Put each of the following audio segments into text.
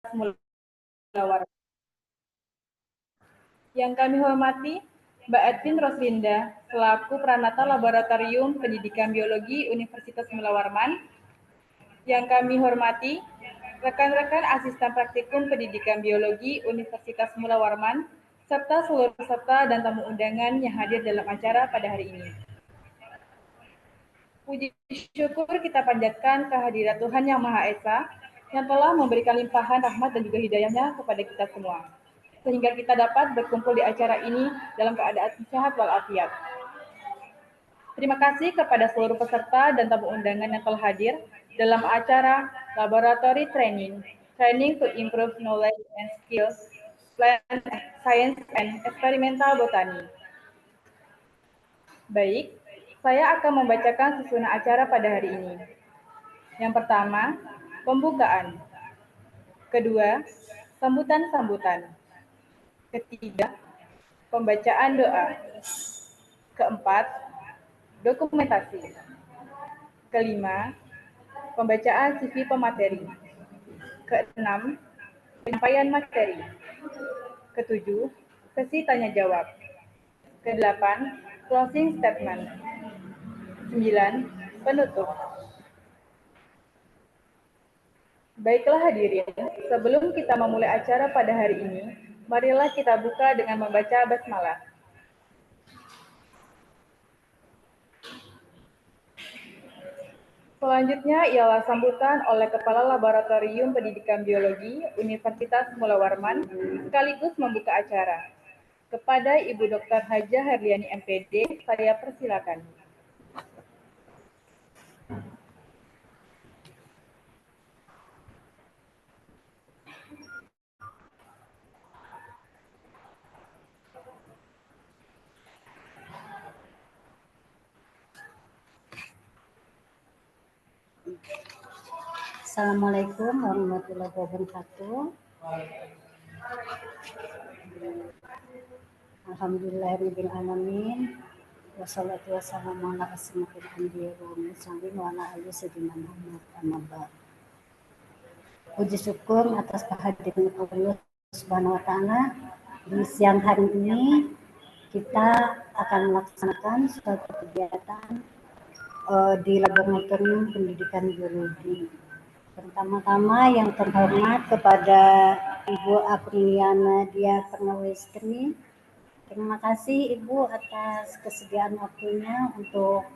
Mulawar. Yang kami hormati Mbak Edwin Roslinda, selaku Pranata Laboratorium Pendidikan Biologi Universitas Mula Warman. Yang kami hormati rekan-rekan asisten praktikum Pendidikan Biologi Universitas Mula Warman, serta seluruh peserta dan tamu undangan yang hadir dalam acara pada hari ini. Puji syukur kita panjatkan kehadirat Tuhan Yang Maha Esa yang telah memberikan limpahan rahmat dan juga hidayahnya kepada kita semua, sehingga kita dapat berkumpul di acara ini dalam keadaan sehat walafiat. Terima kasih kepada seluruh peserta dan tamu undangan yang telah hadir dalam acara Laboratory Training to Improve Knowledge and Skills, Plant Science and Experimental Botany. Baik, saya akan membacakan susunan acara pada hari ini. Yang pertama, pembukaan. Kedua, sambutan-sambutan. Ketiga, pembacaan doa. Keempat, dokumentasi. Kelima, pembacaan CV pemateri. Keenam, penyampaian materi. Ketujuh, sesi tanya jawab. Kedelapan, closing statement. 9, penutup. Baiklah hadirin, sebelum kita memulai acara pada hari ini, marilah kita buka dengan membaca basmalah. Selanjutnya ialah sambutan oleh Kepala Laboratorium Pendidikan Biologi Universitas Mula Warman sekaligus membuka acara. Kepada Ibu Dr. Hajah Herliani MPD, saya persilakan. Assalamualaikum warahmatullahi wabarakatuh. Alhamdulillahirabbil alamin. Wassalatu wassalamu ala asyrofil anbiya'i wal mursalin wa ala alihi sayyidina Muhammad amma ba'd. Puji syukur atas kehadiran Allah Subhanahu wa taala. Di siang hari ini kita akan melaksanakan suatu kegiatan di Laboratorium Pendidikan Biologi. Pertama-tama yang terhormat kepada Ibu Apriliana Dia Purnawestri. Terima kasih Ibu atas kesediaan waktunya untuk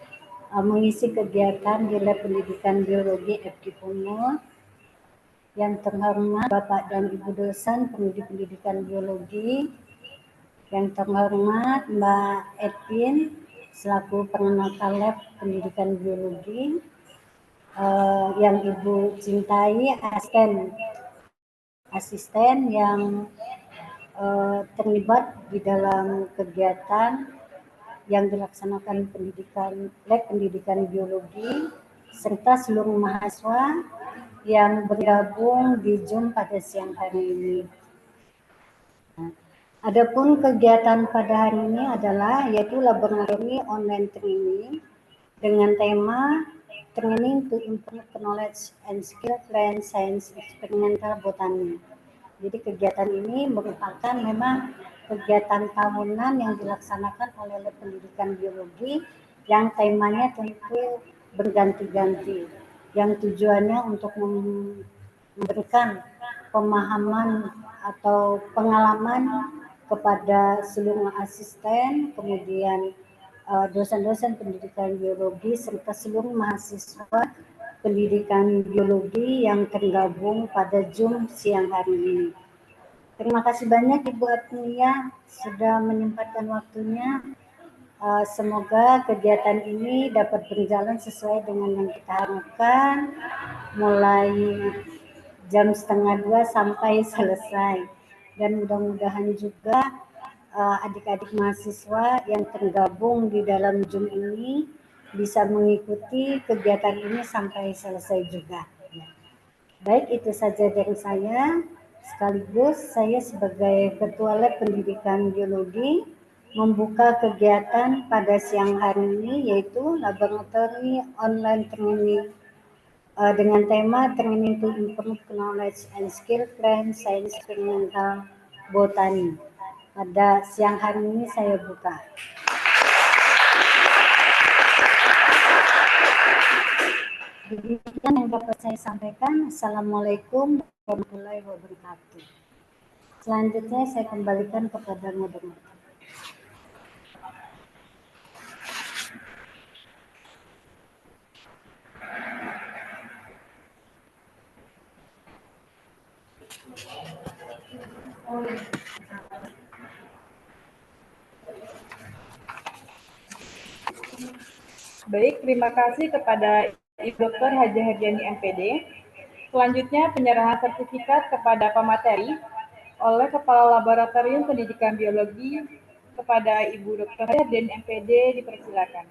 mengisi kegiatan di Lab Pendidikan Biologi FKIP Unmul. Yang terhormat Bapak dan Ibu dosen Pendidik Pendidikan Biologi. Yang terhormat Mbak Edwin selaku Pranata Lab Pendidikan Biologi. Yang Ibu cintai asisten yang terlibat di dalam kegiatan yang dilaksanakan Lab Pendidikan Biologi serta seluruh mahasiswa yang bergabung di Zoom pada siang hari ini. Adapun kegiatan pada hari ini adalah yaitu laboratorium online training dengan tema Training to Improve Knowledge and Skill Plant Science Experimental Botany. Jadi kegiatan ini merupakan memang kegiatan tahunan yang dilaksanakan oleh Lab Pendidikan Biologi yang temanya tentu berganti-ganti. Yang tujuannya untuk memberikan pemahaman atau pengalaman kepada seluruh asisten, kemudian dosen-dosen pendidikan biologi serta seluruh mahasiswa pendidikan biologi yang tergabung pada Zoom siang hari ini. Terima kasih banyak Ibu Apnia sudah menyempatkan waktunya. Semoga kegiatan ini dapat berjalan sesuai dengan yang kita harapkan, mulai jam 1:30 sampai selesai. Dan mudah-mudahan juga adik-adik mahasiswa yang tergabung di dalam Zoom ini bisa mengikuti kegiatan ini sampai selesai juga. Ya. Baik, itu saja dari saya. Sekaligus saya sebagai Ketua Lab Pendidikan Biologi membuka kegiatan pada siang hari ini yaitu Laboratorium Online Training dengan tema Training to Improve Knowledge and Skill Plan Science Experimental Botany. Pada siang hari ini saya buka. Demikian yang dapat saya sampaikan. Assalamualaikum warahmatullahi wabarakatuh. Selanjutnya saya kembalikan kepada moderator. Baik, terima kasih kepada Ibu Dr. Haja Herdiani MPD. Selanjutnya penyerahan sertifikat kepada pemateri oleh Kepala Laboratorium Pendidikan Biologi kepada Ibu Dr. Haja Herdiani MPD, dipersilakan.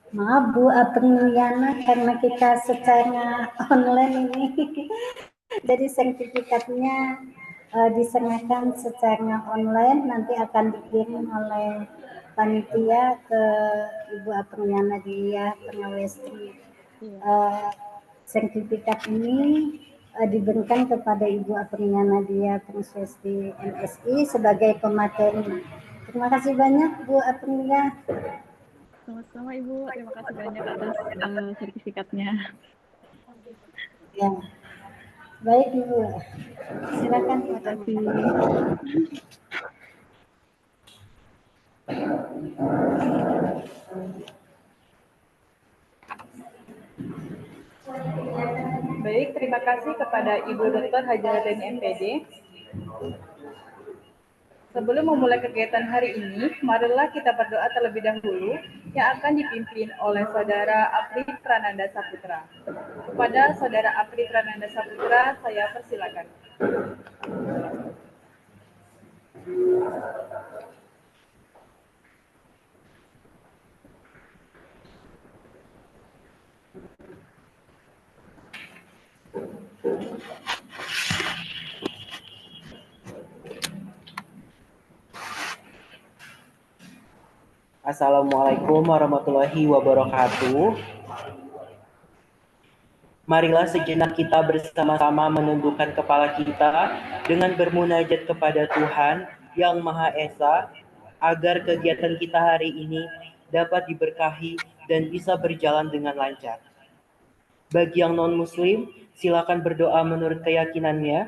Maaf Bu Apriliana, karena kita secara online ini, jadi sertifikatnya diserahkan secara online, nanti akan dikirim oleh panitia ke Ibu Apriliana Dia Purnawestri. Sertifikat ini diberikan kepada Ibu Apriliana Dia Purnawestri MSI sebagai pemateri. Terima kasih banyak Bu Aprilia. Sama-sama Ibu, terima kasih banyak atas sertifikatnya. Ya, baik Ibu, silakan. Terima kasih. Baik, terima kasih kepada Ibu Dr. Haja Herdiani MPD. Sebelum memulai kegiatan hari ini, marilah kita berdoa terlebih dahulu yang akan dipimpin oleh Saudara Apri Prananda Saputra. Kepada Saudara Apri Prananda Saputra, saya persilakan. Assalamualaikum warahmatullahi wabarakatuh. Marilah sejenak kita bersama-sama menundukkan kepala kita dengan bermunajat kepada Tuhan yang Maha Esa, agar kegiatan kita hari ini dapat diberkahi dan bisa berjalan dengan lancar. Bagi yang non-muslim, silakan berdoa menurut keyakinannya,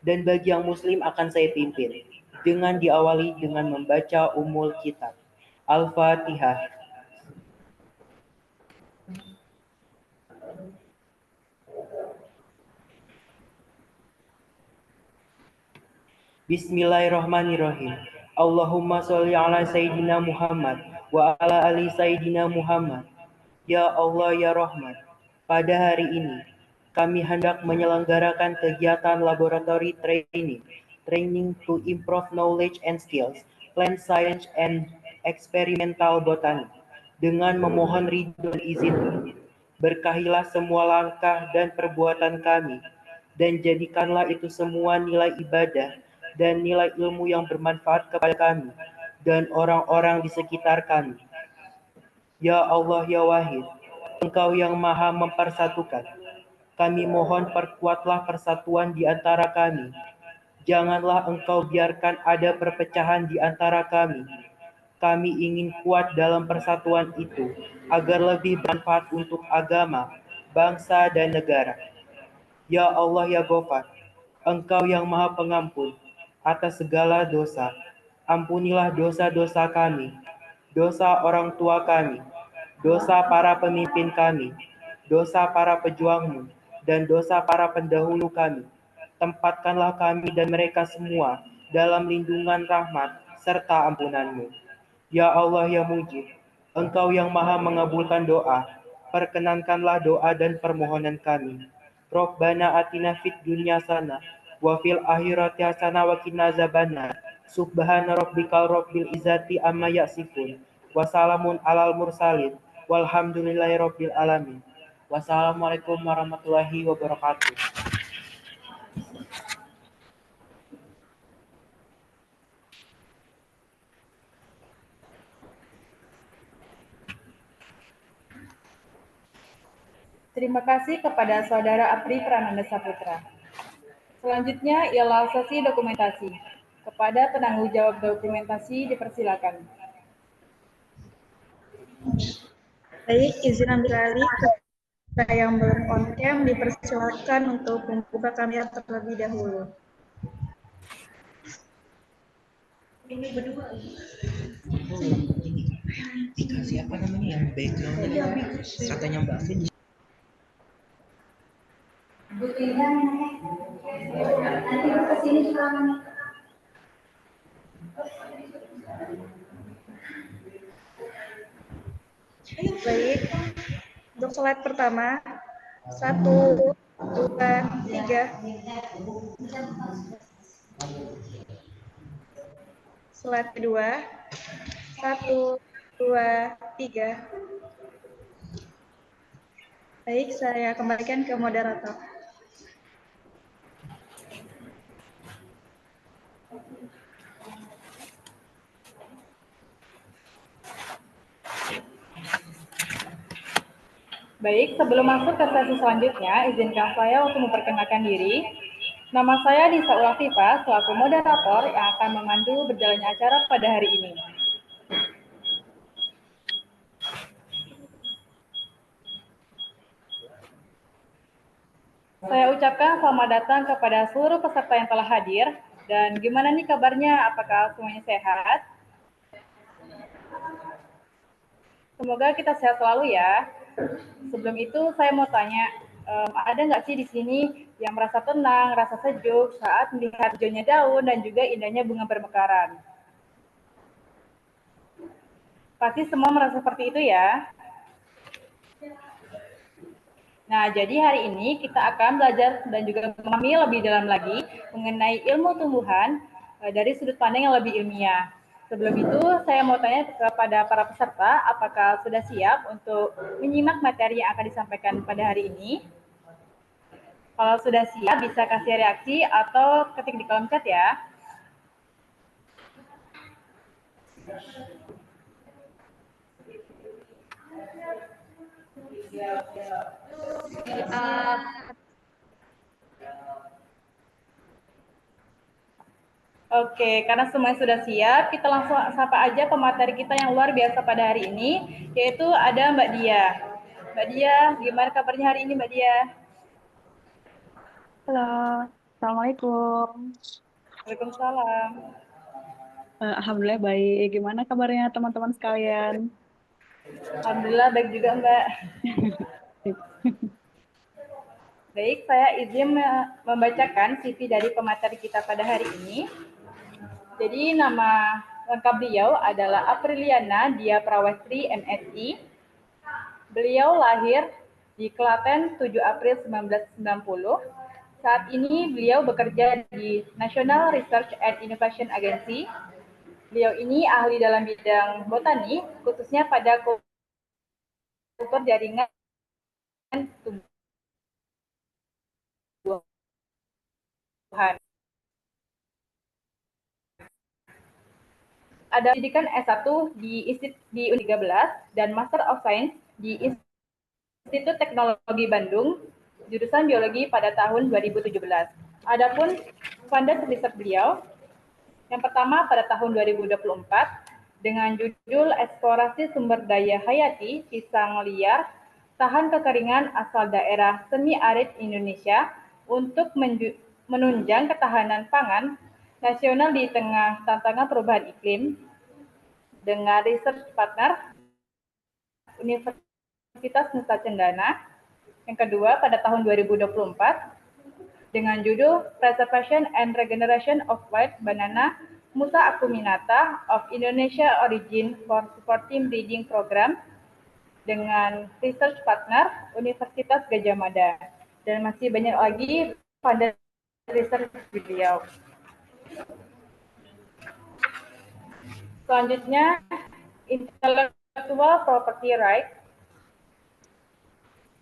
dan bagi yang muslim akan saya pimpin, dengan diawali dengan membaca Ummul Kitab. Al-Fatihah. Bismillahirrahmanirrahim. Allahumma sholli ala Sayyidina Muhammad wa ala ali Sayyidina Muhammad. Ya Allah ya Rahman, pada hari ini kami hendak menyelenggarakan kegiatan laboratory training to improve knowledge and skills, plant science and experimental botany. Dengan memohon ridho dan izin, berkahilah semua langkah dan perbuatan kami, dan jadikanlah itu semua nilai ibadah dan nilai ilmu yang bermanfaat kepada kami dan orang-orang di sekitar kami. Ya Allah ya Wahid, Engkau yang maha mempersatukan. Kami mohon perkuatlah persatuan di antara kami. Janganlah Engkau biarkan ada perpecahan di antara kami. Kami ingin kuat dalam persatuan itu, agar lebih bermanfaat untuk agama, bangsa, dan negara. Ya Allah ya Ghafar, Engkau yang maha pengampun atas segala dosa. Ampunilah dosa-dosa kami, dosa orang tua kami, dosa para pemimpin kami, dosa para pejuangmu, dan dosa para pendahulu kami. Tempatkanlah kami dan mereka semua dalam lindungan rahmat serta ampunanmu. Ya Allah ya Mujib, Engkau yang maha mengabulkan doa, perkenankanlah doa dan permohonan kami. Rabbana atina fid dunya hasanah wa fil akhirati hasanah wa qina azabannar. Subhana rabbikal rabbil izzati amma yasifun wa salamun alal mursalin walhamdulillahi rabbil alamin. Wassalamualaikum warahmatullahi wabarakatuh. Terima kasih kepada Saudara Apri Prananda Saputra. Selanjutnya ialah sesi dokumentasi. Kepada penanggung jawab dokumentasi dipersilakan. Baik, izin ambil alih. Kepada yang belum on cam dipersilakan untuk membuka kamera terlebih dahulu. Ini berdua. Dikasih apa namanya yang backgroundnya katanya Mbak Vin. Nanti kesini sekarang. Baik, untuk slide pertama, 1, 2, 3. Slide kedua, 1, 2, 3. Baik, saya kembalikan ke moderator. Baik, sebelum masuk ke sesi selanjutnya, izinkan saya untuk memperkenalkan diri. Nama saya Nisa Ulafifa, selaku moderator yang akan memandu berjalannya acara pada hari ini. Saya ucapkan selamat datang kepada seluruh peserta yang telah hadir. Dan gimana nih kabarnya? Apakah semuanya sehat? Semoga kita sehat selalu ya. Sebelum itu saya mau tanya, ada nggak sih di sini yang merasa tenang, rasa sejuk saat melihat hijaunya daun dan juga indahnya bunga bermekaran? Pasti semua merasa seperti itu ya. Nah, jadi hari ini kita akan belajar dan juga memahami lebih dalam lagi mengenai ilmu tumbuhan dari sudut pandang yang lebih ilmiah. Sebelum itu, saya mau tanya kepada para peserta, apakah sudah siap untuk menyimak materi yang akan disampaikan pada hari ini? Kalau sudah siap, bisa kasih reaksi atau ketik di kolom chat ya. Oke, karena semuanya sudah siap, kita langsung sapa aja pemateri kita yang luar biasa pada hari ini, yaitu ada Mbak Dia. Mbak Dia, gimana kabarnya hari ini Mbak Dia? Halo, Assalamualaikum. Waalaikumsalam. Alhamdulillah baik. Gimana kabarnya teman-teman sekalian? Alhamdulillah baik juga Mbak. Baik, saya izin membacakan CV dari pemateri kita pada hari ini. Jadi nama lengkap beliau adalah Apriliana Dia Prawestri, MSI. Beliau lahir di Klaten 7 April 1990. Saat ini beliau bekerja di National Research and Innovation Agency. Beliau ini ahli dalam bidang botani, khususnya pada kultur jaringan tumbuhan. Ada pendidikan S1 di U13 dan Master of Science di Institut Teknologi Bandung, jurusan biologi pada tahun 2017. Adapun funded riset beliau, yang pertama pada tahun 2024 dengan judul Eksplorasi Sumber Daya Hayati Pisang Liar Tahan Kekeringan Asal Daerah Semi-Arid Indonesia untuk menunjang ketahanan pangan nasional di tengah tantangan perubahan iklim dengan research partner Universitas Nusa Cendana. Yang kedua pada tahun 2024 dengan judul Preservation and Regeneration of Wild Banana Musa Akuminata of Indonesia Origin for Supporting Breeding Program dengan research partner Universitas Gadjah Mada. Dan masih banyak lagi pada research beliau. Selanjutnya, Intellectual Property Right,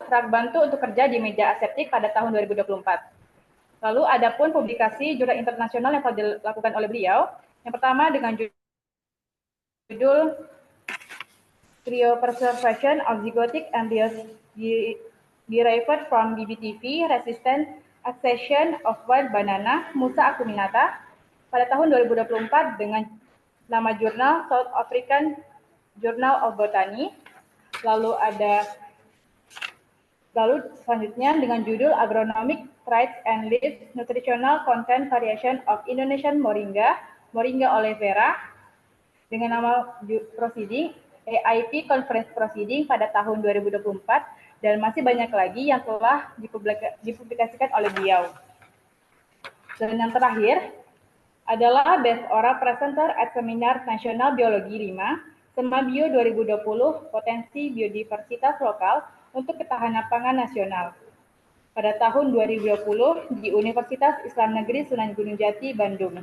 rak bantu untuk kerja di meja aseptik pada tahun 2024. Lalu ada pun publikasi jurnal internasional yang telah dilakukan oleh beliau. Yang pertama dengan judul Cryopreservation of Zygotic Embryos Derived from BBTV Resistant Accession of Wild Banana, Musa Akuminata, pada tahun 2024 dengan nama jurnal South African Journal of Botany. Lalu selanjutnya dengan judul Agronomic Traits and Leaf Nutritional Content Variation of Indonesian Moringa, Moringa oleifera, dengan nama Proceeding, AIP Conference Proceeding pada tahun 2024, dan masih banyak lagi yang telah dipublikasikan oleh beliau. Dan yang terakhir adalah Best Oral Presenter at Seminar Nasional Biologi 5, Semabio 2020, Potensi Biodiversitas Lokal untuk Ketahanan Pangan Nasional pada tahun 2020 di Universitas Islam Negeri Sunan Gunung Jati, Bandung.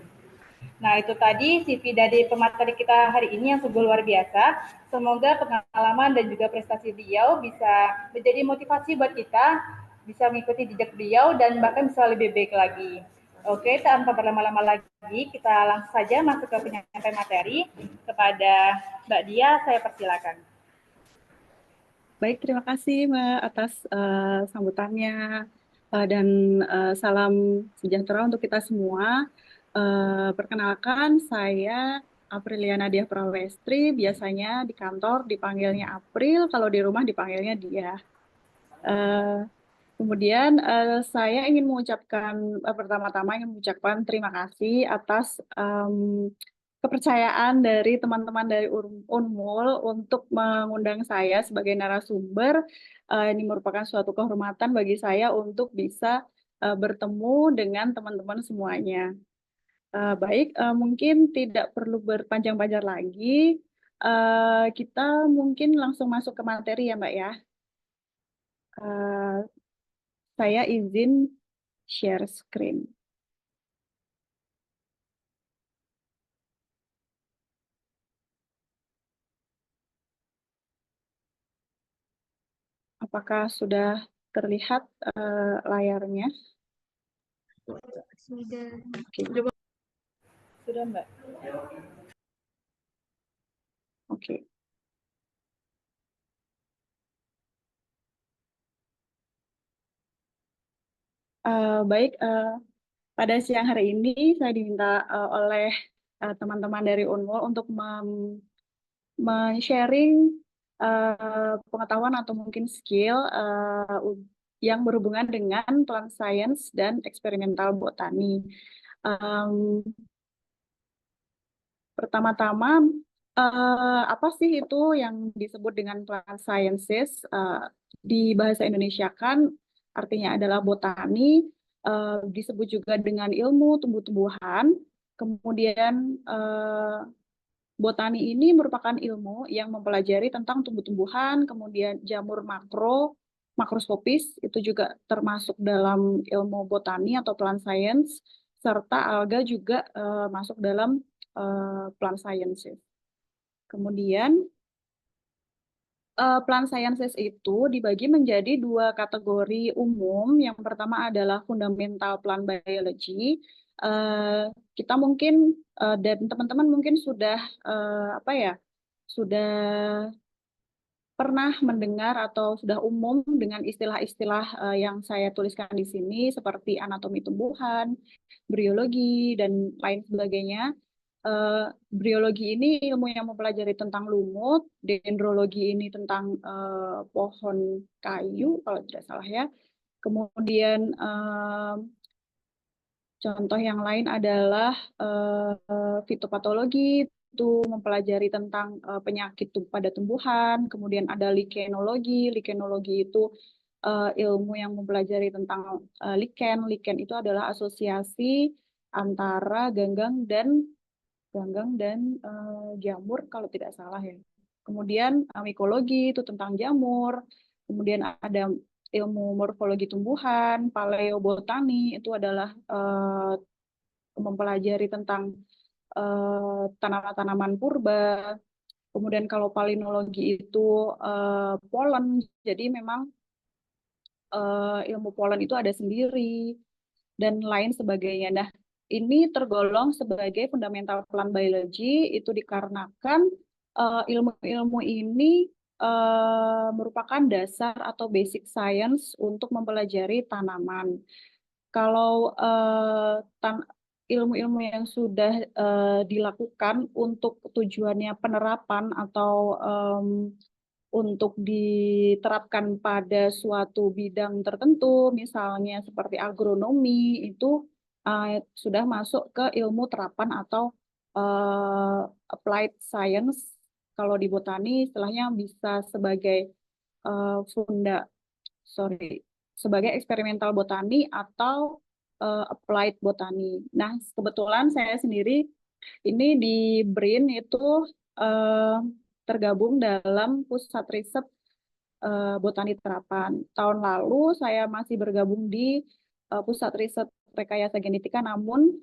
Nah, itu tadi CV dari pemateri kita hari ini yang sungguh luar biasa. Semoga pengalaman dan juga prestasi beliau bisa menjadi motivasi buat kita, bisa mengikuti jejak beliau dan bahkan bisa lebih baik lagi. Oke, tanpa berlama-lama lagi, kita langsung saja masuk ke penyampaian materi. Kepada Mbak Dia, saya persilakan. Baik, terima kasih Mbak atas sambutannya dan salam sejahtera untuk kita semua. Perkenalkan, saya Aprilia Nadia Prawestri, biasanya di kantor dipanggilnya April, kalau di rumah dipanggilnya Dia. Kemudian saya ingin mengucapkan, pertama-tama ingin mengucapkan terima kasih atas kepercayaan dari teman-teman dari Unmul untuk mengundang saya sebagai narasumber. Ini merupakan suatu kehormatan bagi saya untuk bisa bertemu dengan teman-teman semuanya. Baik, mungkin tidak perlu berpanjang-panjang lagi. Kita mungkin langsung masuk ke materi ya Mbak ya. Saya izin share screen. Apakah sudah terlihat layarnya? Sudah. Oke. Sudah, Mbak. Oke. Baik, pada siang hari ini saya diminta oleh teman-teman dari Unmul untuk men-sharing pengetahuan atau mungkin skill yang berhubungan dengan plant science dan eksperimental botani. Pertama-tama, apa sih itu yang disebut dengan plant sciences? Di bahasa Indonesia kan artinya adalah botani, disebut juga dengan ilmu tumbuh-tumbuhan. Kemudian botani ini merupakan ilmu yang mempelajari tentang tumbuh-tumbuhan, kemudian jamur makroskopis, itu juga termasuk dalam ilmu botani atau plant science, serta alga juga masuk dalam plant sciences. Kemudian plant sciences itu dibagi menjadi dua kategori umum. Yang pertama adalah fundamental plant biology. Kita mungkin dan teman-teman mungkin sudah sudah pernah mendengar atau sudah umum dengan istilah-istilah yang saya tuliskan di sini seperti anatomi tumbuhan, briologi, dan lain sebagainya. Briologi ini ilmu yang mempelajari tentang lumut, dendrologi ini tentang pohon kayu kalau tidak salah ya. Kemudian contoh yang lain adalah fitopatologi, itu mempelajari tentang penyakit pada tumbuhan. Kemudian ada likenologi, likenologi itu ilmu yang mempelajari tentang lichen. Lichen itu adalah asosiasi antara ganggang dan ganggang dan jamur kalau tidak salah ya. Kemudian mikologi itu tentang jamur, kemudian ada ilmu morfologi tumbuhan, paleobotani itu adalah mempelajari tentang tanaman-tanaman purba. Kemudian kalau palinologi itu polen, jadi memang ilmu polen itu ada sendiri dan lain sebagainya. Nah, ini tergolong sebagai fundamental plant biology itu dikarenakan ilmu-ilmu ini merupakan dasar atau basic science untuk mempelajari tanaman. Kalau ilmu-ilmu yang sudah dilakukan untuk tujuannya penerapan atau untuk diterapkan pada suatu bidang tertentu, misalnya seperti agronomi, itu sudah masuk ke ilmu terapan atau applied science. Kalau di botani, istilahnya bisa sebagai sebagai eksperimental botani atau applied botani. Nah, kebetulan saya sendiri ini di BRIN itu tergabung dalam pusat riset botani terapan. Tahun lalu saya masih bergabung di pusat riset rekayasa genetika, namun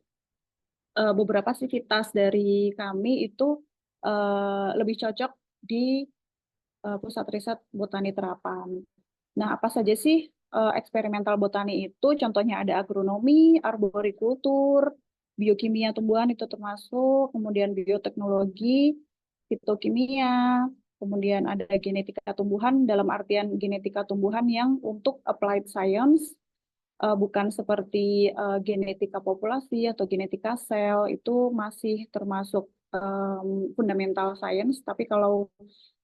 beberapa sivitas dari kami itu lebih cocok di pusat riset botani terapan. Nah, apa saja sih eksperimental botani itu? Contohnya ada agronomi, arborikultur, biokimia tumbuhan itu termasuk, kemudian bioteknologi, fitokimia, kemudian ada genetika tumbuhan dalam artian genetika tumbuhan yang untuk applied science, bukan seperti genetika populasi atau genetika sel, itu masih termasuk fundamental science, tapi kalau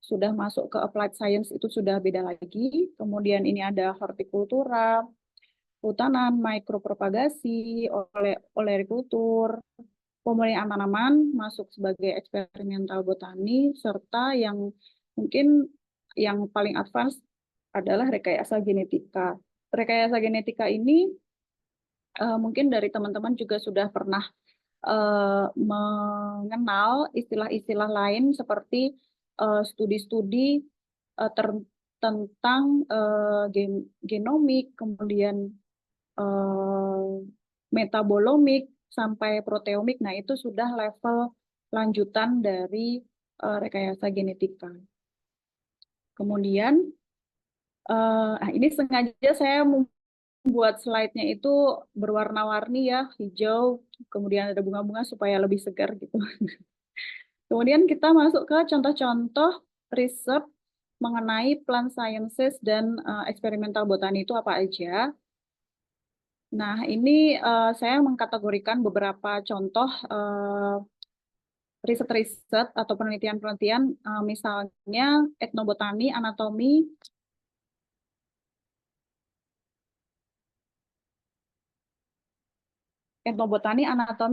sudah masuk ke applied science itu sudah beda lagi. Kemudian ini ada hortikultura, hutanan, mikropropagasi, olerikultur, pemeliharaan tanaman masuk sebagai eksperimental botani, serta yang mungkin yang paling advance adalah rekayasa genetika. Rekayasa genetika ini mungkin dari teman-teman juga sudah pernah mengenal istilah-istilah lain seperti studi-studi tentang genomik, kemudian metabolomik, sampai proteomik. Nah, itu sudah level lanjutan dari rekayasa genetika. Kemudian, ini sengaja saya membuat slide-nya itu berwarna-warni ya, hijau, kemudian ada bunga-bunga supaya lebih segar gitu. Kemudian kita masuk ke contoh-contoh riset mengenai plant sciences dan eksperimental botani itu apa aja. Nah, ini saya mengkategorikan beberapa contoh riset-riset atau penelitian-penelitian, misalnya etnobotani, anatomi,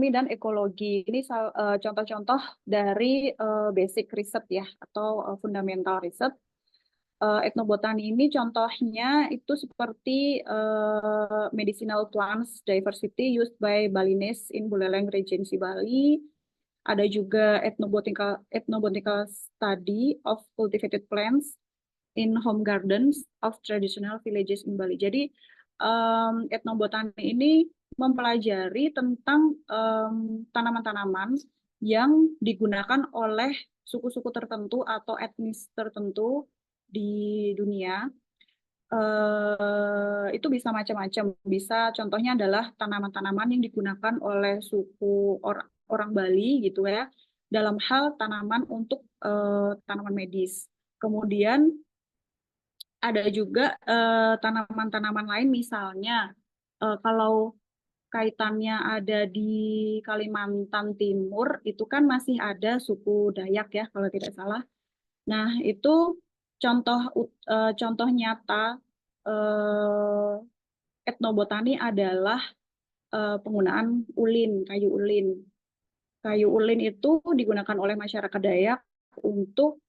dan ekologi. Ini contoh-contoh dari basic riset ya, atau fundamental riset. Etnobotani ini contohnya itu seperti medicinal plants diversity used by Balinese in Buleleng Regency Bali. Ada juga ethnobotanical study of cultivated plants in home gardens of traditional villages in Bali. Jadi etnobotani ini mempelajari tentang tanaman-tanaman yang digunakan oleh suku-suku tertentu atau etnis tertentu di dunia. Itu bisa macam-macam. Bisa contohnya adalah tanaman-tanaman yang digunakan oleh suku orang Bali gitu ya, dalam hal tanaman untuk tanaman medis. Kemudian ada juga tanaman-tanaman lain, misalnya kalau kaitannya ada di Kalimantan Timur, itu kan masih ada suku Dayak ya, kalau tidak salah. Nah, itu contoh nyata etnobotani adalah penggunaan ulin, kayu ulin. Kayu ulin itu digunakan oleh masyarakat Dayak untuk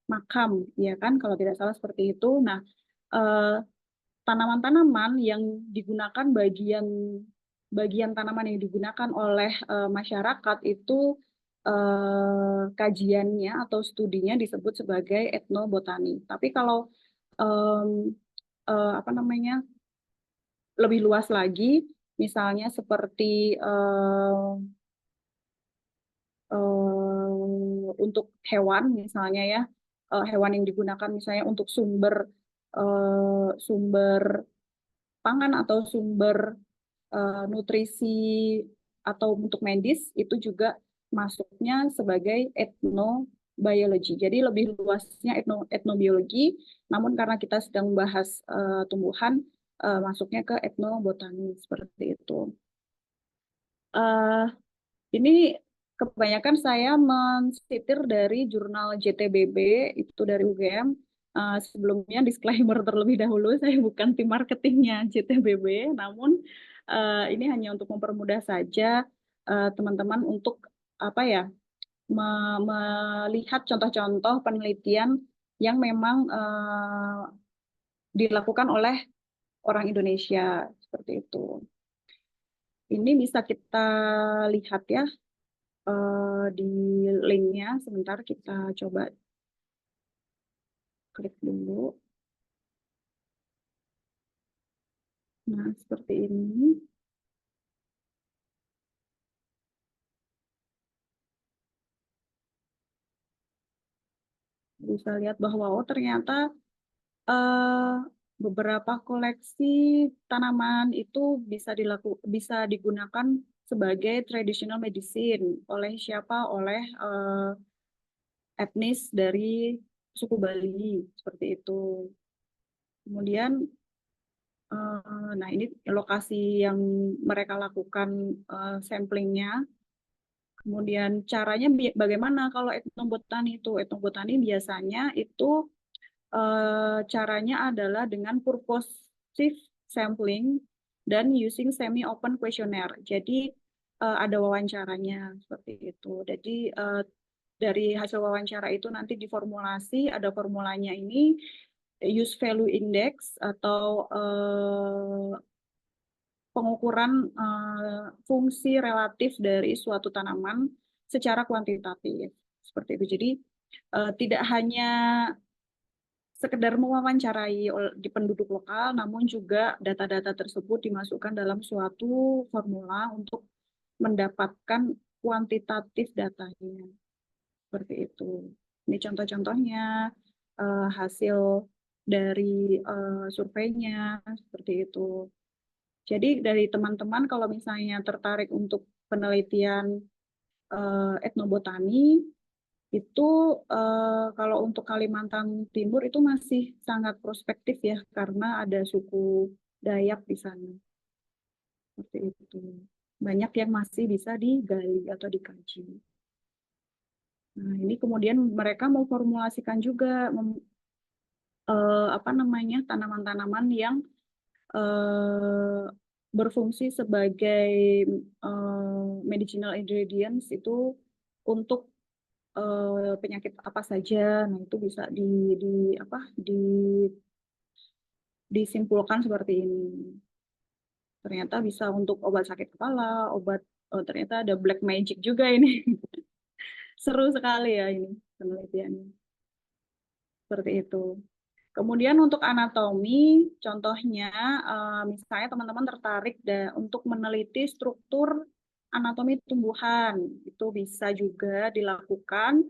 makam, ya kan? Kalau tidak salah seperti itu. Nah, tanaman-tanaman yang digunakan bagian bagian tanaman yang digunakan oleh masyarakat itu kajiannya atau studinya disebut sebagai etnobotani. Tapi kalau apa namanya lebih luas lagi, misalnya seperti untuk hewan misalnya ya, hewan yang digunakan misalnya untuk sumber pangan atau sumber nutrisi atau untuk medis itu juga masuknya sebagai etnobiologi. Jadi lebih luasnya etnobiologi, namun karena kita sedang membahas tumbuhan, masuknya ke etnobotani seperti itu. Ini kebanyakan saya mensitir dari jurnal JTBB, itu dari UGM. Sebelumnya disclaimer terlebih dahulu, saya bukan tim marketingnya JTBB, namun ini hanya untuk mempermudah saja teman-teman untuk apa ya melihat contoh-contoh penelitian yang memang dilakukan oleh orang Indonesia seperti itu. Ini bisa kita lihat ya di linknya. Sebentar kita coba klik dulu. Nah, seperti ini. Bisa lihat bahwa oh ternyata beberapa koleksi tanaman itu bisa digunakan sebagai traditional medicine oleh siapa? Oleh etnis dari suku Bali seperti itu. Kemudian nah ini lokasi yang mereka lakukan samplingnya. Kemudian caranya bagaimana kalau etnobotani itu? Etnobotani biasanya itu caranya adalah dengan purposive sampling dan using semi-open questionnaire. Jadi ada wawancaranya seperti itu. Jadi dari hasil wawancara itu nanti diformulasi, ada formulanya ini use value index atau pengukuran fungsi relatif dari suatu tanaman secara kuantitatif seperti itu. Jadi tidak hanya sekedar mewawancarai di penduduk lokal, namun juga data-data tersebut dimasukkan dalam suatu formula untuk mendapatkan kuantitatif datanya seperti itu. Ini contoh-contohnya hasil dari surveinya seperti itu. Jadi dari teman-teman kalau misalnya tertarik untuk penelitian etnobotani, itu kalau untuk Kalimantan Timur itu masih sangat prospektif ya, karena ada suku Dayak di sana. Seperti itu. Banyak yang masih bisa digali atau dikaji. Nah, ini kemudian mereka mau formulasikan juga apa namanya tanaman-tanaman yang berfungsi sebagai medicinal ingredients itu untuk penyakit apa saja. Nah, itu bisa apa disimpulkan seperti ini. Ternyata bisa untuk obat sakit kepala, ternyata ada black magic juga ini. Seru sekali ya ini penelitiannya. Seperti itu. Kemudian untuk anatomi, contohnya misalnya teman-teman tertarik untuk meneliti struktur anatomi tumbuhan, itu bisa juga dilakukan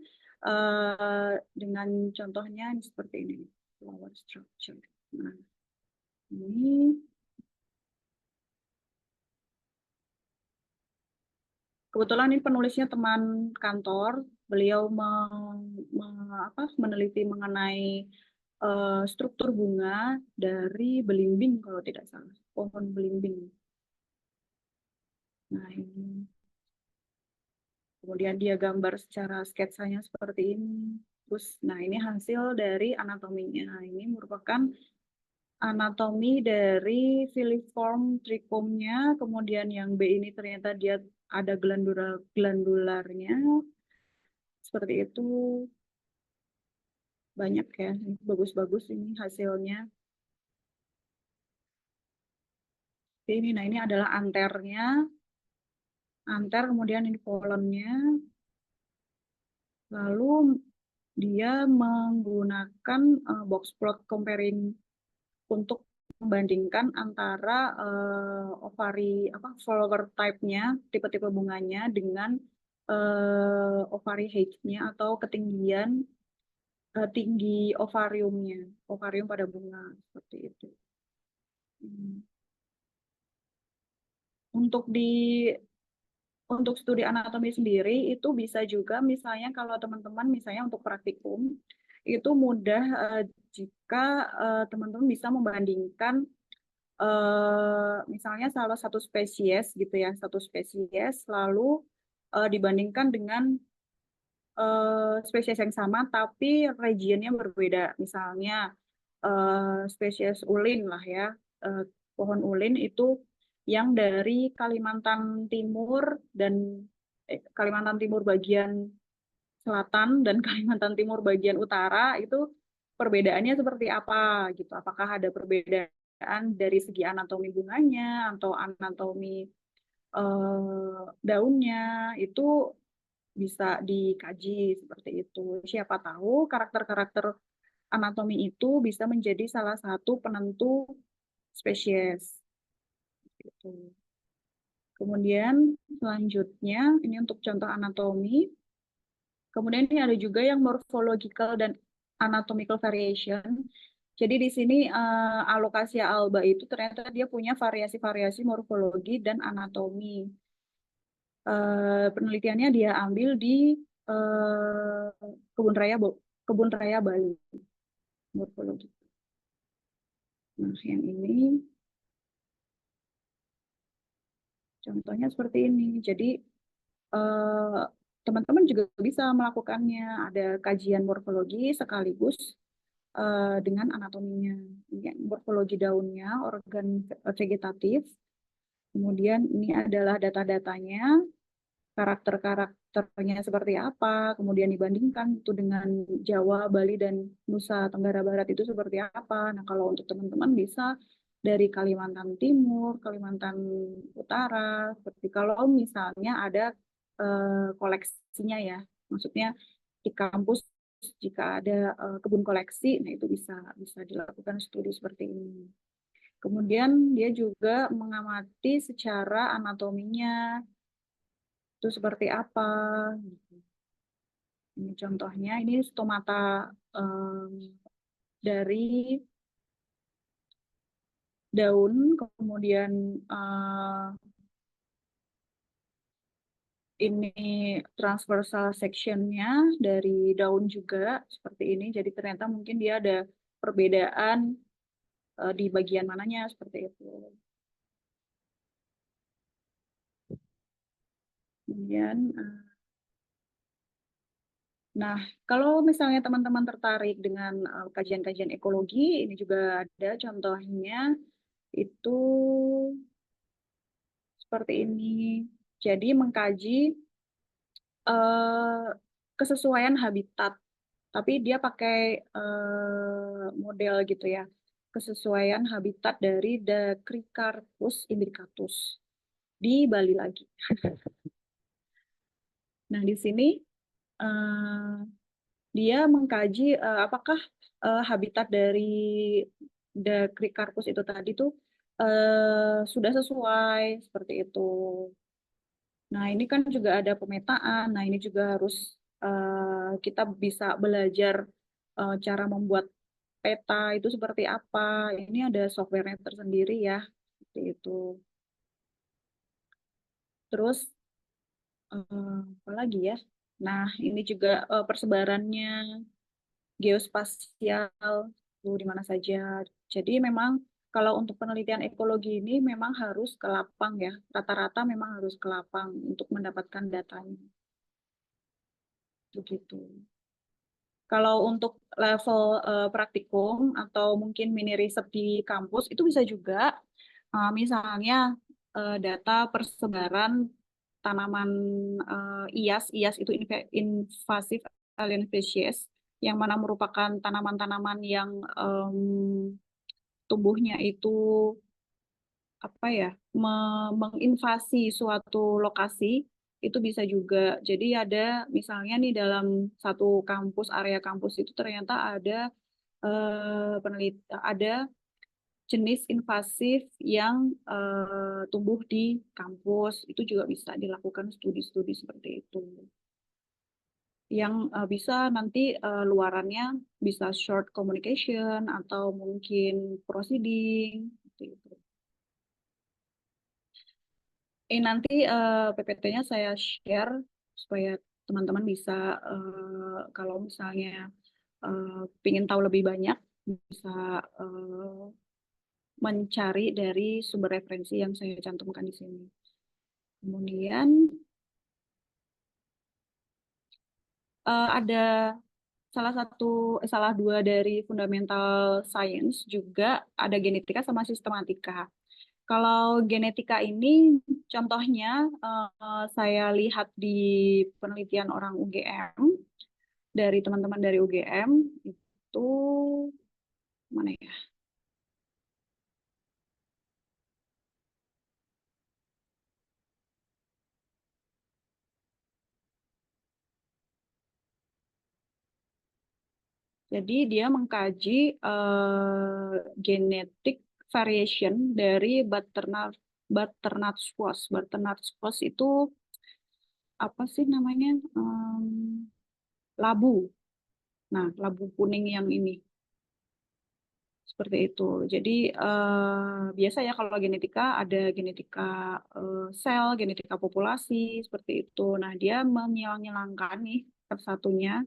dengan contohnya seperti ini, flower structure. Nah, ini kebetulan ini penulisnya teman kantor, beliau meneliti mengenai struktur bunga dari belimbing kalau tidak salah, pohon belimbing. Nah ini, kemudian dia gambar secara sketsanya seperti ini. Terus, nah ini hasil dari anatominya. Nah, ini merupakan anatomi dari filiform trichomnya. Kemudian yang B ini ternyata dia ada glandularnya. Seperti itu. Banyak ya, bagus-bagus ini hasilnya. ini. Nah, ini adalah anternya. Anter, kemudian ini pollennya. Lalu dia menggunakan box plot comparing untuk membandingkan antara ovari flower type-nya, tipe-tipe bunganya dengan ovary height-nya atau ketinggian tinggi ovariumnya, ovarium pada bunga seperti itu. Untuk studi anatomi sendiri itu bisa juga misalnya kalau teman-teman misalnya untuk praktikum itu mudah jika teman-teman bisa membandingkan misalnya salah satu spesies gitu ya, satu spesies lalu dibandingkan dengan spesies yang sama tapi regionnya berbeda. Misalnya spesies ulin lah ya, pohon ulin itu yang dari Kalimantan Timur dan Kalimantan Timur bagian selatan dan Kalimantan Timur bagian utara itu perbedaannya seperti apa gitu. Apakah ada perbedaan dari segi anatomi bunganya atau anatomi daunnya itu bisa dikaji seperti itu. Siapa tahu karakter-karakter anatomi itu bisa menjadi salah satu penentu spesies. Gitu. Kemudian selanjutnya ini untuk contoh anatomi. Kemudian ini ada juga yang morphological dan anatomical variation. Jadi di sini alocasia alba itu ternyata dia punya variasi-variasi morfologi dan anatomi. Penelitiannya dia ambil di Kebun Raya Bali. Morfologi. Nah, yang ini contohnya seperti ini. Jadi teman-teman juga bisa melakukannya. Ada kajian morfologi sekaligus dengan anatominya. Ini morfologi daunnya, organ vegetatif. Kemudian ini adalah data-datanya, karakter-karakternya seperti apa, kemudian dibandingkan itu dengan Jawa, Bali, dan Nusa Tenggara Barat itu seperti apa. Nah, kalau untuk teman-teman bisa dari Kalimantan Timur, Kalimantan Utara, seperti kalau misalnya ada koleksinya ya, maksudnya di kampus jika ada kebun koleksi, nah itu bisa dilakukan studi seperti ini. Kemudian dia juga mengamati secara anatominya itu seperti apa. Ini contohnya, ini stomata dari daun, kemudian ini transversal section-nya dari daun juga seperti ini. Jadi ternyata mungkin dia ada perbedaan di bagian mananya seperti itu. Kemudian, nah kalau misalnya teman-teman tertarik dengan kajian-kajian ekologi, ini juga ada contohnya itu seperti ini. Jadi mengkaji kesesuaian habitat, tapi dia pakai model gitu ya, kesesuaian habitat dari Dacrycarpus imbricatus di Bali lagi. Nah di sini dia mengkaji apakah habitat dari Dacrycarpus itu tadi tuh sudah sesuai seperti itu. Nah, ini kan juga ada pemetaan. Nah, ini juga harus kita bisa belajar cara membuat peta itu seperti apa. Ini ada software-nya tersendiri ya, seperti itu. Terus, apa lagi ya? Nah, ini juga persebarannya geospasial, di mana saja. Jadi memang kalau untuk penelitian ekologi ini memang harus ke lapang ya. Rata-rata memang harus ke lapang untuk mendapatkan datanya. Begitu. Kalau untuk level praktikum atau mungkin mini riset di kampus itu bisa juga misalnya data persebaran tanaman IAS. IAS itu invasive alien species yang mana merupakan tanaman-tanaman yang tumbuhnya itu apa ya, menginvasi suatu lokasi itu bisa juga. Jadi ada misalnya nih dalam satu kampus, area kampus itu ternyata ada ada jenis invasif yang tumbuh di kampus, itu juga bisa dilakukan studi-studi seperti itu. Yang bisa nanti luarannya bisa short communication atau mungkin proceeding, seperti itu. Nanti PPT-nya saya share supaya teman-teman bisa kalau misalnya ingin tahu lebih banyak bisa mencari dari sumber referensi yang saya cantumkan di sini. Kemudian ada salah dua dari fundamental science juga ada genetika sama sistematika. Kalau genetika ini contohnya saya lihat di penelitian orang UGM, dari teman-teman dari UGM itu mana ya? Jadi dia mengkaji genetic variation dari butternut squash. Butternut squash itu apa sih namanya? Labu. Nah, labu kuning yang ini. Seperti itu. Jadi biasa ya kalau genetika ada genetika sel, genetika populasi, seperti itu. Nah, dia menyilang-nyilangkan nih F1-nya,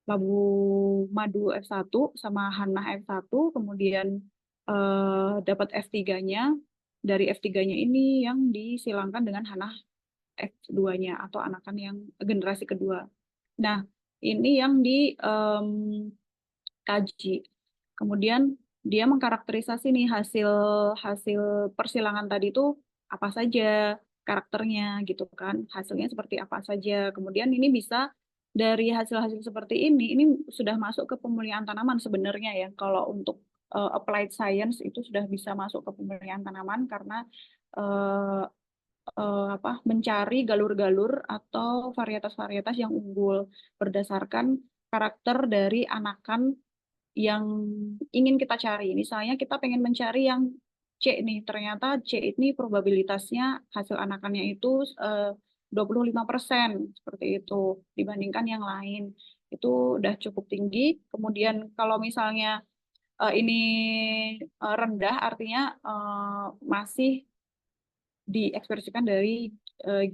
labu madu F1 sama Hannah F1, kemudian dapat F3-nya. Dari F3-nya ini yang disilangkan dengan Hannah F2-nya atau anakan yang generasi kedua. Nah, ini yang dikaji. Kemudian dia mengkarakterisasi nih hasil hasil persilangan tadi itu apa saja karakternya gitu kan, hasilnya seperti apa saja. Kemudian ini bisa dari hasil-hasil seperti ini sudah masuk ke pemulihan tanaman sebenarnya ya. Kalau untuk applied science itu sudah bisa masuk ke pemulihan tanaman karena eh, mencari galur-galur atau varietas-varietas yang unggul berdasarkan karakter dari anakan yang ingin kita cari. Misalnya kita pengen mencari yang C nih, ternyata C ini probabilitasnya hasil anakannya itu 25% seperti itu dibandingkan yang lain. Itu udah cukup tinggi. Kemudian kalau misalnya ini rendah artinya masih diekspresikan dari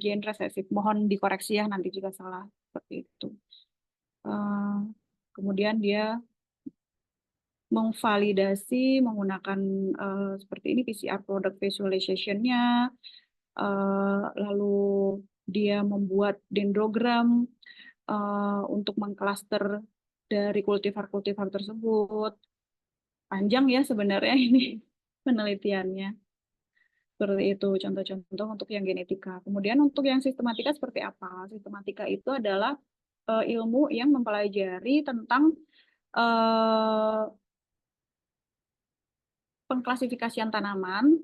gen resesif. Mohon dikoreksi ya nanti jika salah seperti itu. Eh, Kemudian dia memvalidasi menggunakan seperti ini PCR product visualization-nya, lalu dia membuat dendrogram untuk mengklaster dari kultivar-kultivar tersebut. Panjang ya sebenarnya ini penelitiannya. Seperti itu contoh-contoh untuk yang genetika. Kemudian untuk yang sistematika seperti apa? Sistematika itu adalah ilmu yang mempelajari tentang eh, pengklasifikasian tanaman,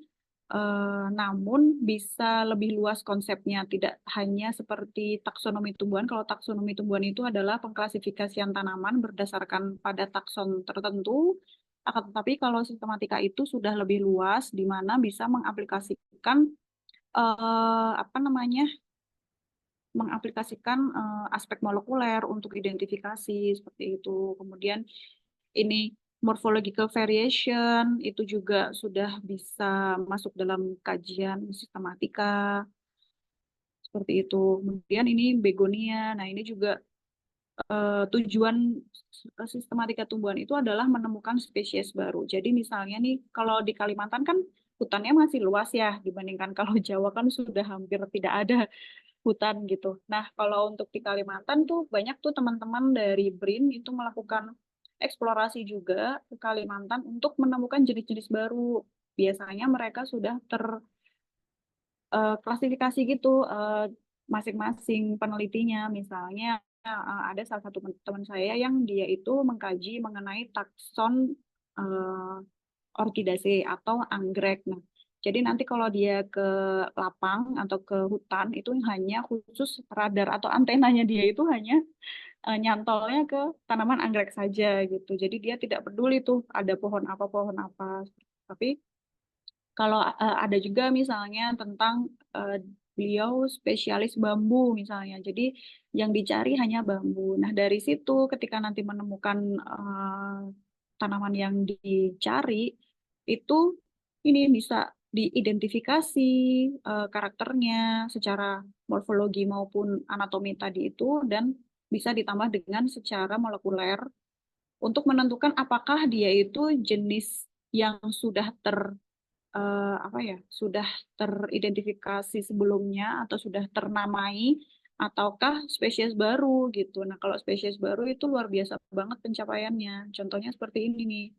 namun bisa lebih luas konsepnya, tidak hanya seperti taksonomi tumbuhan. Kalau taksonomi tumbuhan itu adalah pengklasifikasian tanaman berdasarkan pada takson tertentu, akan tetapi kalau sistematika itu sudah lebih luas, di mana bisa mengaplikasikan apa namanya, aspek molekuler untuk identifikasi seperti itu. Kemudian ini morphological variation itu juga sudah bisa masuk dalam kajian sistematika seperti itu. Kemudian ini begonia. Nah, ini juga tujuan sistematika tumbuhan itu adalah menemukan spesies baru. Jadi misalnya nih kalau di Kalimantan kan hutannya masih luas ya dibandingkan kalau Jawa kan sudah hampir tidak ada hutan gitu. Nah, kalau untuk di Kalimantan tuh banyak tuh teman-teman dari BRIN itu melakukan eksplorasi juga ke Kalimantan untuk menemukan jenis-jenis baru. Biasanya mereka sudah terklasifikasi gitu masing-masing penelitinya. Misalnya ada salah satu teman saya yang dia itu mengkaji mengenai takson orchidaceae atau anggrek. Nah, Jadi nanti kalau dia ke lapang atau ke hutan itu hanya khusus radar atau antenanya dia itu hanya nyantolnya ke tanaman anggrek saja gitu. Jadi dia tidak peduli tuh ada pohon apa. Tapi kalau ada juga misalnya tentang beliau spesialis bambu misalnya. Jadi yang dicari hanya bambu. Nah, dari situ ketika nanti menemukan tanaman yang dicari itu ini bisa diidentifikasi karakternya secara morfologi maupun anatomi tadi itu dan bisa ditambah dengan secara molekuler untuk menentukan apakah dia itu jenis yang sudah apa ya, sudah teridentifikasi sebelumnya atau sudah ternamai ataukah spesies baru gitu. Nah, kalau spesies baru itu luar biasa banget pencapaiannya. Contohnya seperti ini nih.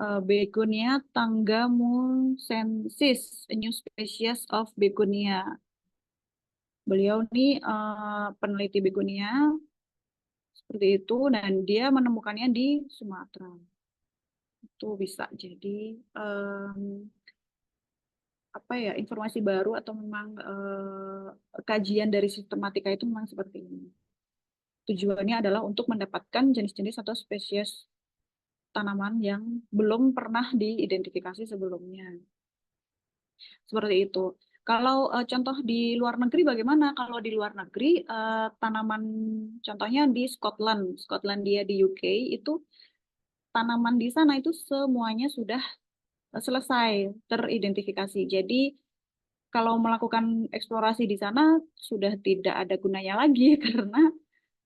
Begonia tangamusensis, a new species of begonia. Beliau nih peneliti begonia seperti itu dan dia menemukannya di Sumatera. Itu bisa jadi apa ya informasi baru atau memang kajian dari sistematika itu memang seperti ini. Tujuannya adalah untuk mendapatkan jenis-jenis atau spesies tanaman yang belum pernah diidentifikasi sebelumnya. Seperti itu. Kalau contoh di luar negeri bagaimana? Kalau di luar negeri tanaman contohnya di Scotland, Skotlandia di UK itu tanaman di sana itu semuanya sudah selesai teridentifikasi. Jadi kalau melakukan eksplorasi di sana sudah tidak ada gunanya lagi karena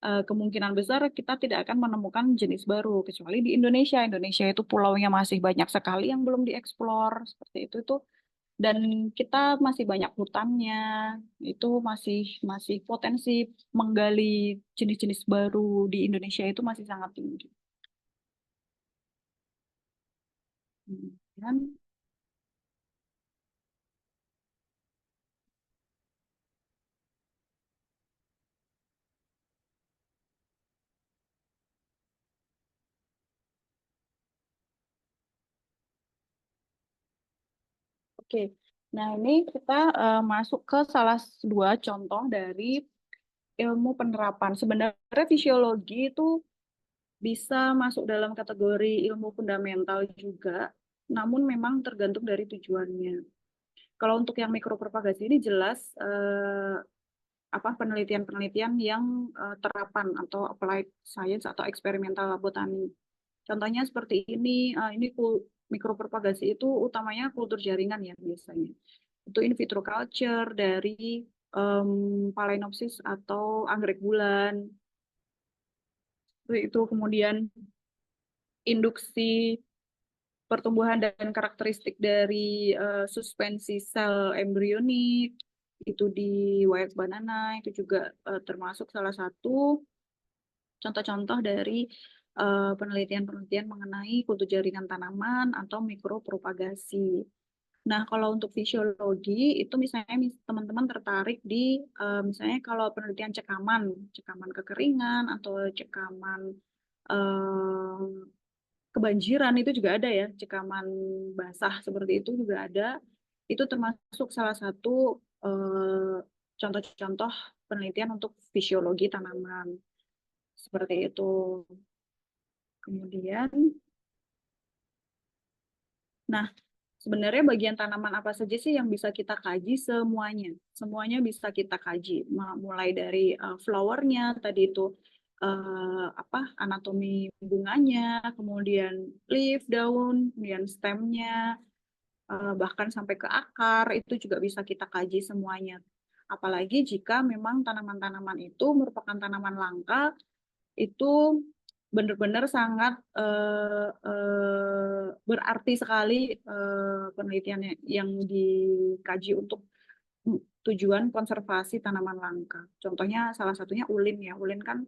kemungkinan besar kita tidak akan menemukan jenis baru kecuali di Indonesia. Indonesia itu pulaunya masih banyak sekali yang belum dieksplor seperti itu dan kita masih banyak hutannya. Itu masih masih potensi menggali jenis-jenis baru di Indonesia itu masih sangat tinggi. Dan oke, nah ini kita masuk ke salah dua contoh dari ilmu penerapan. Sebenarnya fisiologi itu bisa masuk dalam kategori ilmu fundamental juga, namun memang tergantung dari tujuannya. Kalau untuk yang mikropropagasi ini jelas apa penelitian-penelitian yang terapan atau applied science atau eksperimental botani. Contohnya seperti ini mikropropagasi itu utamanya kultur jaringan ya biasanya. Itu in vitro culture dari Phalaenopsis atau anggrek bulan. Itu kemudian induksi pertumbuhan dan karakteristik dari suspensi sel embrionik itu di Wild Banana itu juga termasuk salah satu contoh-contoh dari penelitian-penelitian mengenai kultur jaringan tanaman atau mikropropagasi. Nah, kalau untuk fisiologi itu misalnya teman-teman tertarik di misalnya kalau penelitian cekaman kekeringan atau cekaman kebanjiran itu juga ada ya, cekaman basah seperti itu juga ada. Itu termasuk salah satu contoh-contoh penelitian untuk fisiologi tanaman. Seperti itu. Kemudian, nah sebenarnya bagian tanaman apa saja sih yang bisa kita kaji? Semuanya. Semuanya bisa kita kaji. Mulai dari flowernya, tadi itu apa anatomi bunganya, kemudian leaf, daun, kemudian stemnya, bahkan sampai ke akar, itu juga bisa kita kaji semuanya. Apalagi jika memang tanaman-tanaman itu merupakan tanaman langka, itu benar-benar sangat berarti sekali penelitian yang dikaji untuk tujuan konservasi tanaman langka. Contohnya salah satunya ulin ya. Ulin kan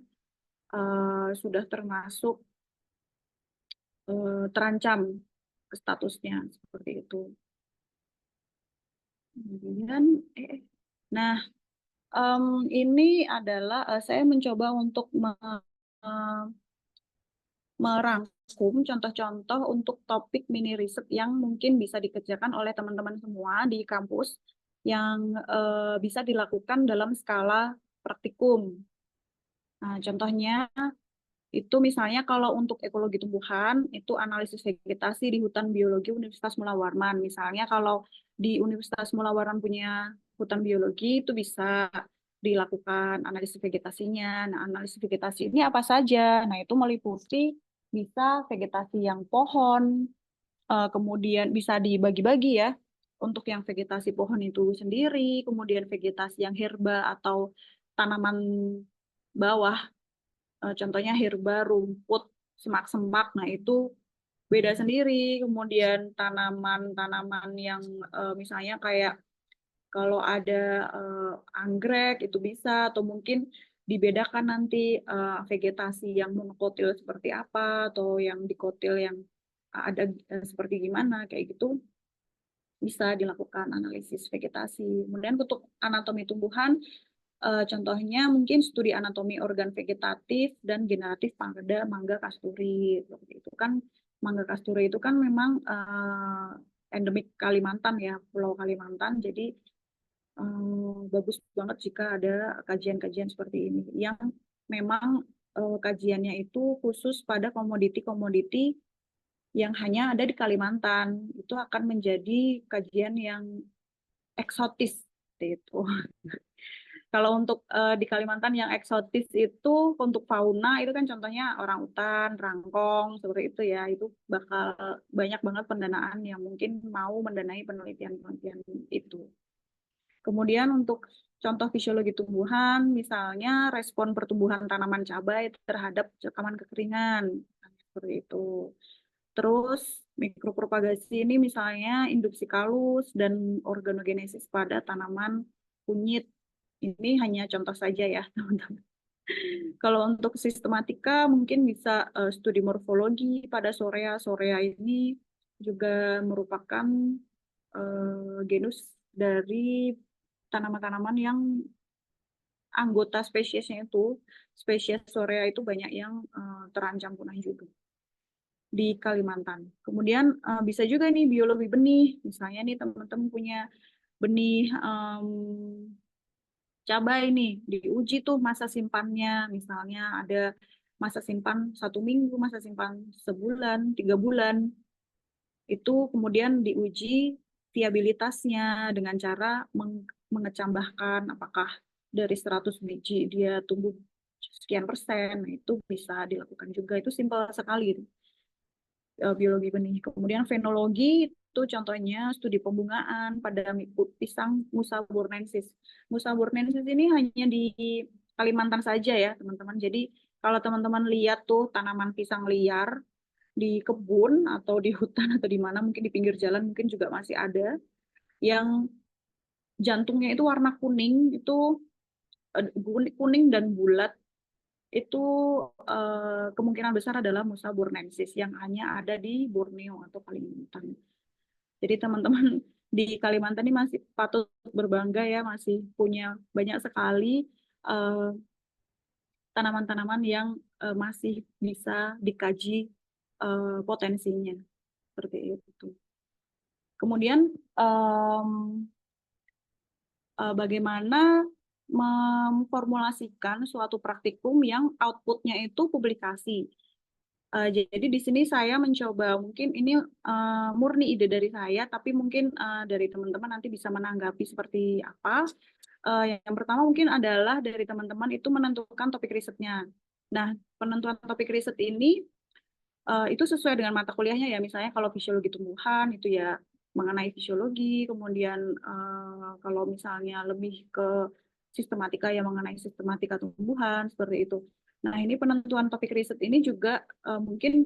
sudah termasuk terancam statusnya seperti itu. Kemudian, nah ini adalah saya mencoba untuk merangkum contoh-contoh untuk topik mini riset yang mungkin bisa dikerjakan oleh teman-teman semua di kampus yang bisa dilakukan dalam skala praktikum. Nah, contohnya itu misalnya kalau untuk ekologi tumbuhan, itu analisis vegetasi di hutan biologi Universitas Mula Warman. Misalnya kalau di Universitas Mula Warman punya hutan biologi, itu bisa dilakukan analisis vegetasinya. Nah, analisis vegetasi ini apa saja? Nah, itu meliputi bisa vegetasi yang pohon, kemudian bisa dibagi-bagi ya, untuk yang vegetasi pohon itu sendiri, kemudian vegetasi yang herba atau tanaman bawah. Contohnya herba, rumput, semak-semak, nah itu beda sendiri. Kemudian tanaman-tanaman yang misalnya kayak kalau ada anggrek itu bisa, atau mungkin dibedakan nanti vegetasi yang monokotil seperti apa, atau yang dikotil yang ada seperti gimana, kayak gitu bisa dilakukan analisis vegetasi. Kemudian untuk anatomi tumbuhan, contohnya mungkin studi anatomi organ vegetatif dan generatif pada mangga kasturi. Seperti itu kan, mangga kasturi itu kan memang endemik Kalimantan ya, Pulau Kalimantan. Jadi bagus banget jika ada kajian-kajian seperti ini yang memang kajiannya itu khusus pada komoditi-komoditi yang hanya ada di Kalimantan. Itu akan menjadi kajian yang eksotis seperti itu. Kalau untuk di Kalimantan yang eksotis itu untuk fauna itu kan contohnya orang utan, rangkong, seperti itu ya. Itu bakal banyak banget pendanaan yang mungkin mau mendanai penelitian-penelitian itu. Kemudian untuk contoh fisiologi tumbuhan, misalnya respon pertumbuhan tanaman cabai terhadap rekaman kekeringan, seperti itu. Terus mikropropagasi ini misalnya induksi kalus dan organogenesis pada tanaman kunyit. Ini hanya contoh saja ya, teman-teman. Kalau untuk sistematika mungkin bisa studi morfologi pada Sorea. Sorea ini juga merupakan genus dari tanaman-tanaman yang anggota spesiesnya itu, spesies Sorea itu banyak yang terancam punah juga di Kalimantan. Kemudian bisa juga nih biologi benih, misalnya nih teman-teman punya benih cabai nih, diuji tuh masa simpannya, misalnya ada masa simpan 1 minggu, masa simpan sebulan, 3 bulan, itu kemudian diuji viabilitasnya dengan cara mengecambahkan apakah dari 100 biji dia tumbuh sekian persen. Nah, itu bisa dilakukan juga, itu simpel sekali biologi benih. Kemudian fenologi itu contohnya studi pembungaan pada pisang Musa burnensis. Musa burnensis ini hanya di Kalimantan saja ya teman-teman. Jadi kalau teman-teman lihat tuh tanaman pisang liar di kebun atau di hutan atau di mana, mungkin di pinggir jalan mungkin juga masih ada yang jantungnya itu warna kuning, itu kuning dan bulat, itu kemungkinan besar adalah Musa burnensis yang hanya ada di Borneo atau Kalimantan. Jadi teman-teman di Kalimantan ini masih patut berbangga ya, masih punya banyak sekali tanaman-tanaman yang masih bisa dikaji potensinya, seperti itu. Kemudian bagaimana memformulasikan suatu praktikum yang outputnya itu publikasi. Jadi di sini saya mencoba, mungkin ini murni ide dari saya, tapi mungkin dari teman-teman nanti bisa menanggapi seperti apa. Yang pertama mungkin adalah dari teman-teman itu menentukan topik risetnya. Nah, penentuan topik riset ini itu sesuai dengan mata kuliahnya ya. Misalnya kalau fisiologi tumbuhan itu ya mengenai fisiologi, kemudian kalau misalnya lebih ke sistematika ya mengenai sistematika tumbuhan, seperti itu. Nah, ini penentuan topik riset ini juga mungkin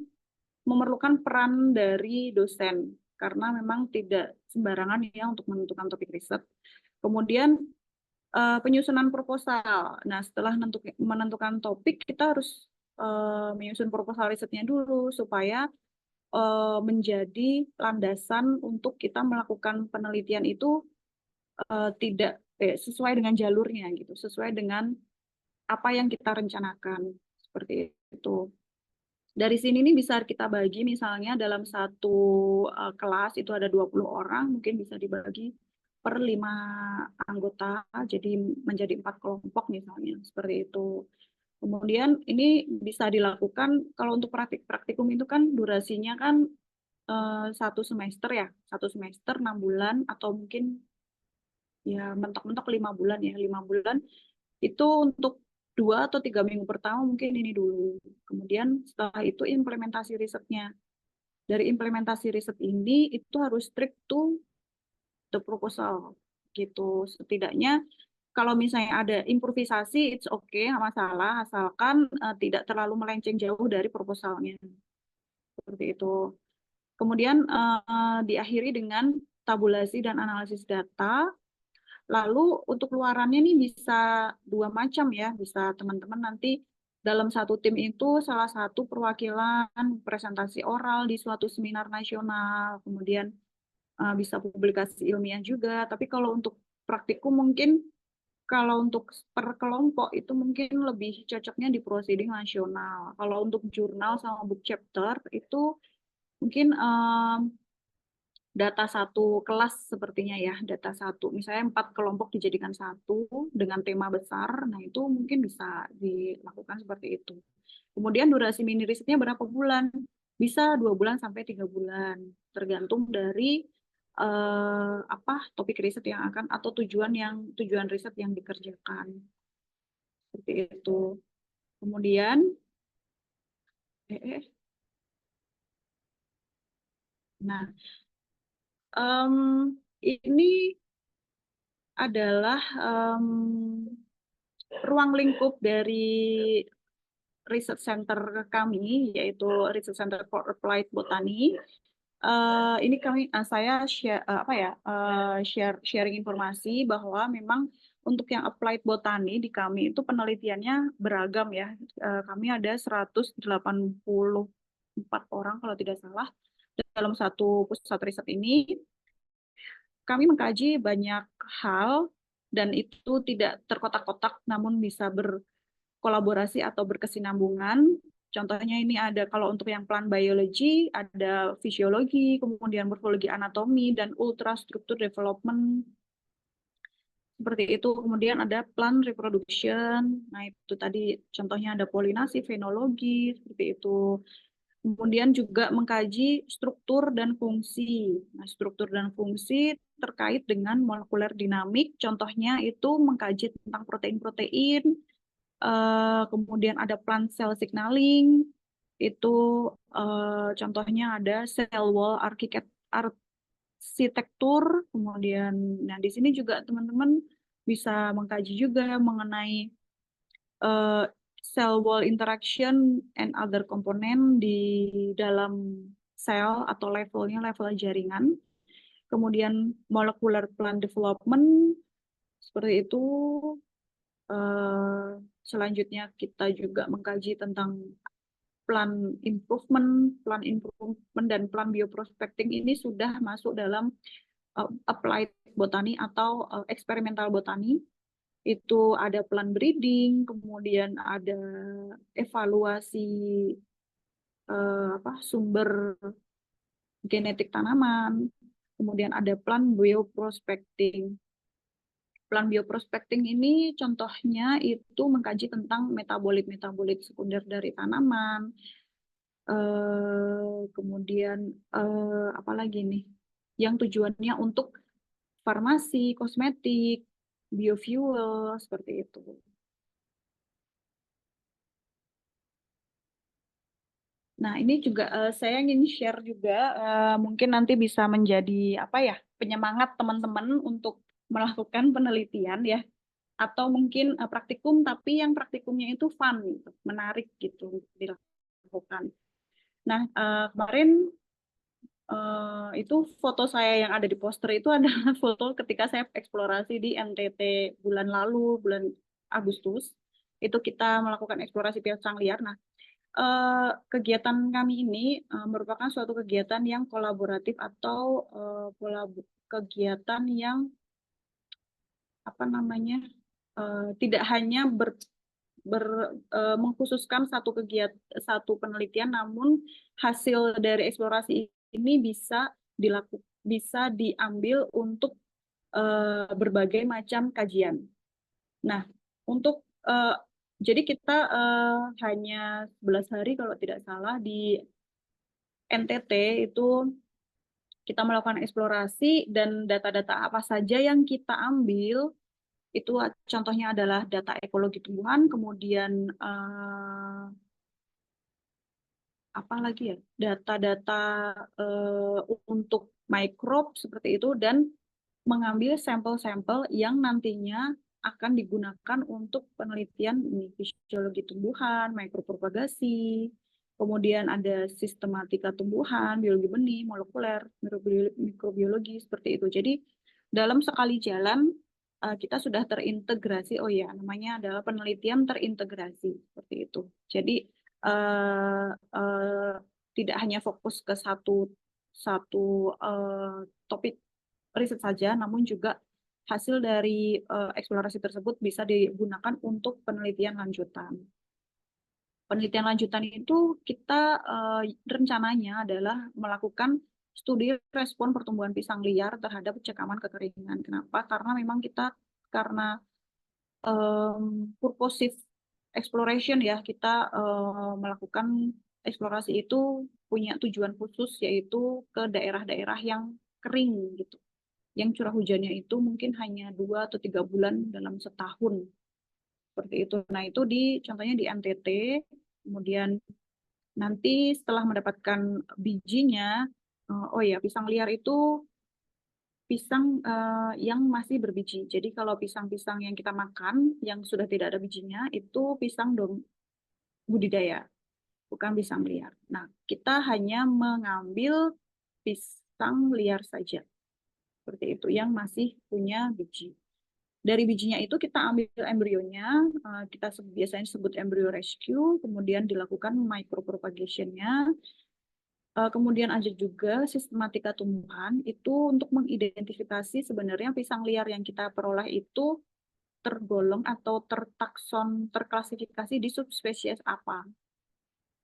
memerlukan peran dari dosen, karena memang tidak sembarangan ya untuk menentukan topik riset. Kemudian penyusunan proposal. Nah, setelah menentukan topik, kita harus menyusun proposal risetnya dulu supaya menjadi landasan untuk kita melakukan penelitian itu tidak sesuai dengan jalurnya gitu, sesuai dengan apa yang kita rencanakan, seperti itu. Dari sini nih bisa kita bagi misalnya dalam satu kelas itu ada 20 orang, mungkin bisa dibagi per 5 anggota, jadi menjadi 4 kelompok misalnya, seperti itu. Kemudian ini bisa dilakukan kalau untuk praktikum itu kan durasinya kan 1 semester ya, 1 semester 6 bulan atau mungkin ya mentok-mentok 5 bulan ya, 5 bulan itu untuk 2 atau 3 minggu pertama mungkin ini dulu. Kemudian setelah itu implementasi risetnya. Dari implementasi riset ini itu harus strict to the proposal gitu. Setidaknya kalau misalnya ada improvisasi, it's okay, nggak masalah, asalkan tidak terlalu melenceng jauh dari proposalnya. Seperti itu. Kemudian diakhiri dengan tabulasi dan analisis data. Lalu untuk luarannya nih bisa 2 macam ya, bisa teman-teman nanti dalam satu tim itu salah satu perwakilan presentasi oral di suatu seminar nasional, kemudian bisa publikasi ilmiah juga. Tapi kalau untuk praktikum mungkin kalau untuk per kelompok itu mungkin lebih cocoknya di proceeding nasional. Kalau untuk jurnal sama book chapter itu mungkin data satu kelas sepertinya ya, data satu, misalnya 4 kelompok dijadikan satu dengan tema besar, nah itu mungkin bisa dilakukan seperti itu. Kemudian durasi mini risetnya berapa bulan? Bisa 2 bulan sampai 3 bulan, tergantung dari topik riset yang akan atau tujuan riset yang dikerjakan. Seperti itu. Kemudian nah ini adalah ruang lingkup dari research center kami, yaitu Research Center for Applied Botany. Ini saya sharing informasi bahwa memang untuk yang applied botany di kami itu penelitiannya beragam ya. Kami ada 184 orang kalau tidak salah dalam satu pusat riset ini. Kami mengkaji banyak hal dan itu tidak terkotak-kotak namun bisa berkolaborasi atau berkesinambungan. Contohnya ini ada kalau untuk yang plant biology, ada fisiologi, kemudian morfologi anatomi, dan ultrastructure development. Seperti itu. Kemudian ada plant reproduction. Nah itu tadi contohnya ada polinasi, fenologi, seperti itu. Kemudian juga mengkaji struktur dan fungsi. Nah, struktur dan fungsi terkait dengan molekuler dinamik. Contohnya itu mengkaji tentang protein-protein. Kemudian ada plant cell signaling. Itu contohnya ada cell wall arsitektur. Kemudian, nah di sini juga teman-teman bisa mengkaji juga mengenai cell wall interaction and other component di dalam sel atau level jaringan. Kemudian molecular plant development, seperti itu. Selanjutnya kita juga mengkaji tentang plant improvement dan plant bioprospecting ini sudah masuk dalam applied botany atau experimental botany. Itu ada plant breeding, kemudian ada evaluasi sumber genetik tanaman, kemudian ada plant bioprospecting. Plant bioprospecting ini contohnya itu mengkaji tentang metabolit sekunder dari tanaman, kemudian apalagi nih, yang tujuannya untuk farmasi, kosmetik, biofuel, seperti itu. Nah, ini juga saya ingin share juga, mungkin nanti bisa menjadi penyemangat teman-teman untuk melakukan penelitian ya, atau mungkin praktikum, tapi yang praktikumnya itu fun, gitu, menarik gitu dilakukan. Nah, kemarin itu foto saya yang ada di poster itu adalah foto ketika saya eksplorasi di NTT bulan lalu, bulan Agustus. Itu kita melakukan eksplorasi pirsang liar. Nah, kegiatan kami ini merupakan suatu kegiatan yang kolaboratif atau kegiatan yang tidak hanya mengkhususkan satu penelitian, namun hasil dari eksplorasi ini bisa diambil untuk berbagai macam kajian. Nah, jadi kita hanya 11 hari kalau tidak salah di NTT itu kita melakukan eksplorasi, dan data-data apa saja yang kita ambil itu contohnya adalah data ekologi tumbuhan, kemudian apa lagi ya, data-data untuk mikrob seperti itu, dan mengambil sampel-sampel yang nantinya akan digunakan untuk penelitian fisiologi tumbuhan, mikropropagasi, kemudian ada sistematika tumbuhan, biologi benih, molekuler, mikrobiologi, seperti itu. Jadi dalam sekali jalan kita sudah terintegrasi, namanya adalah penelitian terintegrasi, seperti itu. Jadi tidak hanya fokus ke satu topik riset saja, namun juga hasil dari eksplorasi tersebut bisa digunakan untuk penelitian lanjutan. Penelitian lanjutan itu kita rencananya adalah melakukan studi respon pertumbuhan pisang liar terhadap cekaman kekeringan. Kenapa? Karena memang karena purposive exploration ya, kita melakukan eksplorasi itu punya tujuan khusus, yaitu ke daerah-daerah yang kering gitu, yang curah hujannya itu mungkin hanya 2 atau 3 bulan dalam setahun, seperti itu. Nah, itu contohnya di NTT. Kemudian nanti setelah mendapatkan bijinya, pisang liar itu pisang yang masih berbiji. Jadi kalau pisang-pisang yang kita makan yang sudah tidak ada bijinya itu pisang budidaya, bukan pisang liar. Nah, kita hanya mengambil pisang liar saja, seperti itu, yang masih punya biji. Dari bijinya itu kita ambil embrionya, kita biasanya sebut embryo rescue, kemudian dilakukan micropropagation-nya. Kemudian ada juga sistematika tumbuhan, itu untuk mengidentifikasi sebenarnya pisang liar yang kita peroleh itu tergolong atau terklasifikasi di subspesies apa.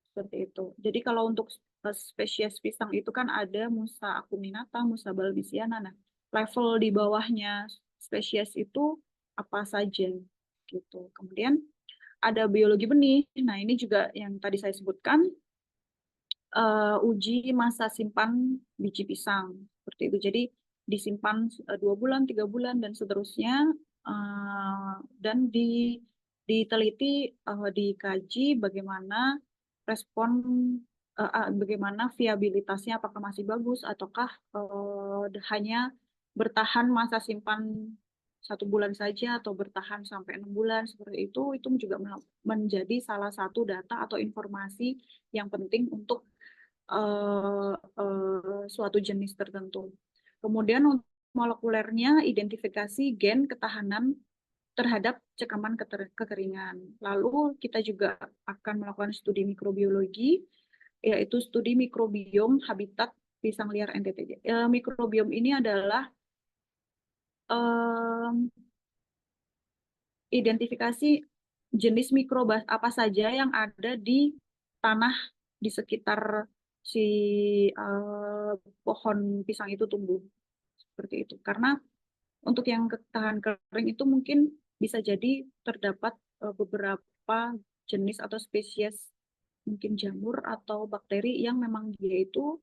Seperti itu. Jadi kalau untuk spesies pisang itu kan ada Musa acuminata, Musa balbisiana. Nah, level di bawahnya spesies itu apa saja gitu. Kemudian ada biologi benih. Nah, ini juga yang tadi saya sebutkan, uji masa simpan biji pisang seperti itu. Jadi disimpan 2 bulan, 3 bulan dan seterusnya, dan diteliti, dikaji bagaimana respon, bagaimana viabilitasnya, apakah masih bagus ataukah hanya bertahan masa simpan 1 bulan saja atau bertahan sampai 6 bulan seperti itu juga menjadi salah satu data atau informasi yang penting untuk suatu jenis tertentu. Kemudian untuk molekulernya, identifikasi gen ketahanan terhadap cekaman kekeringan. Lalu kita juga akan melakukan studi mikrobiologi, yaitu studi mikrobiom habitat pisang liar NTT. Mikrobiom ini adalah identifikasi jenis mikroba apa saja yang ada di tanah di sekitar si pohon pisang itu tumbuh, seperti itu. Karena untuk yang ketahan kering itu mungkin bisa jadi terdapat beberapa jenis atau spesies mungkin jamur atau bakteri yang memang dia itu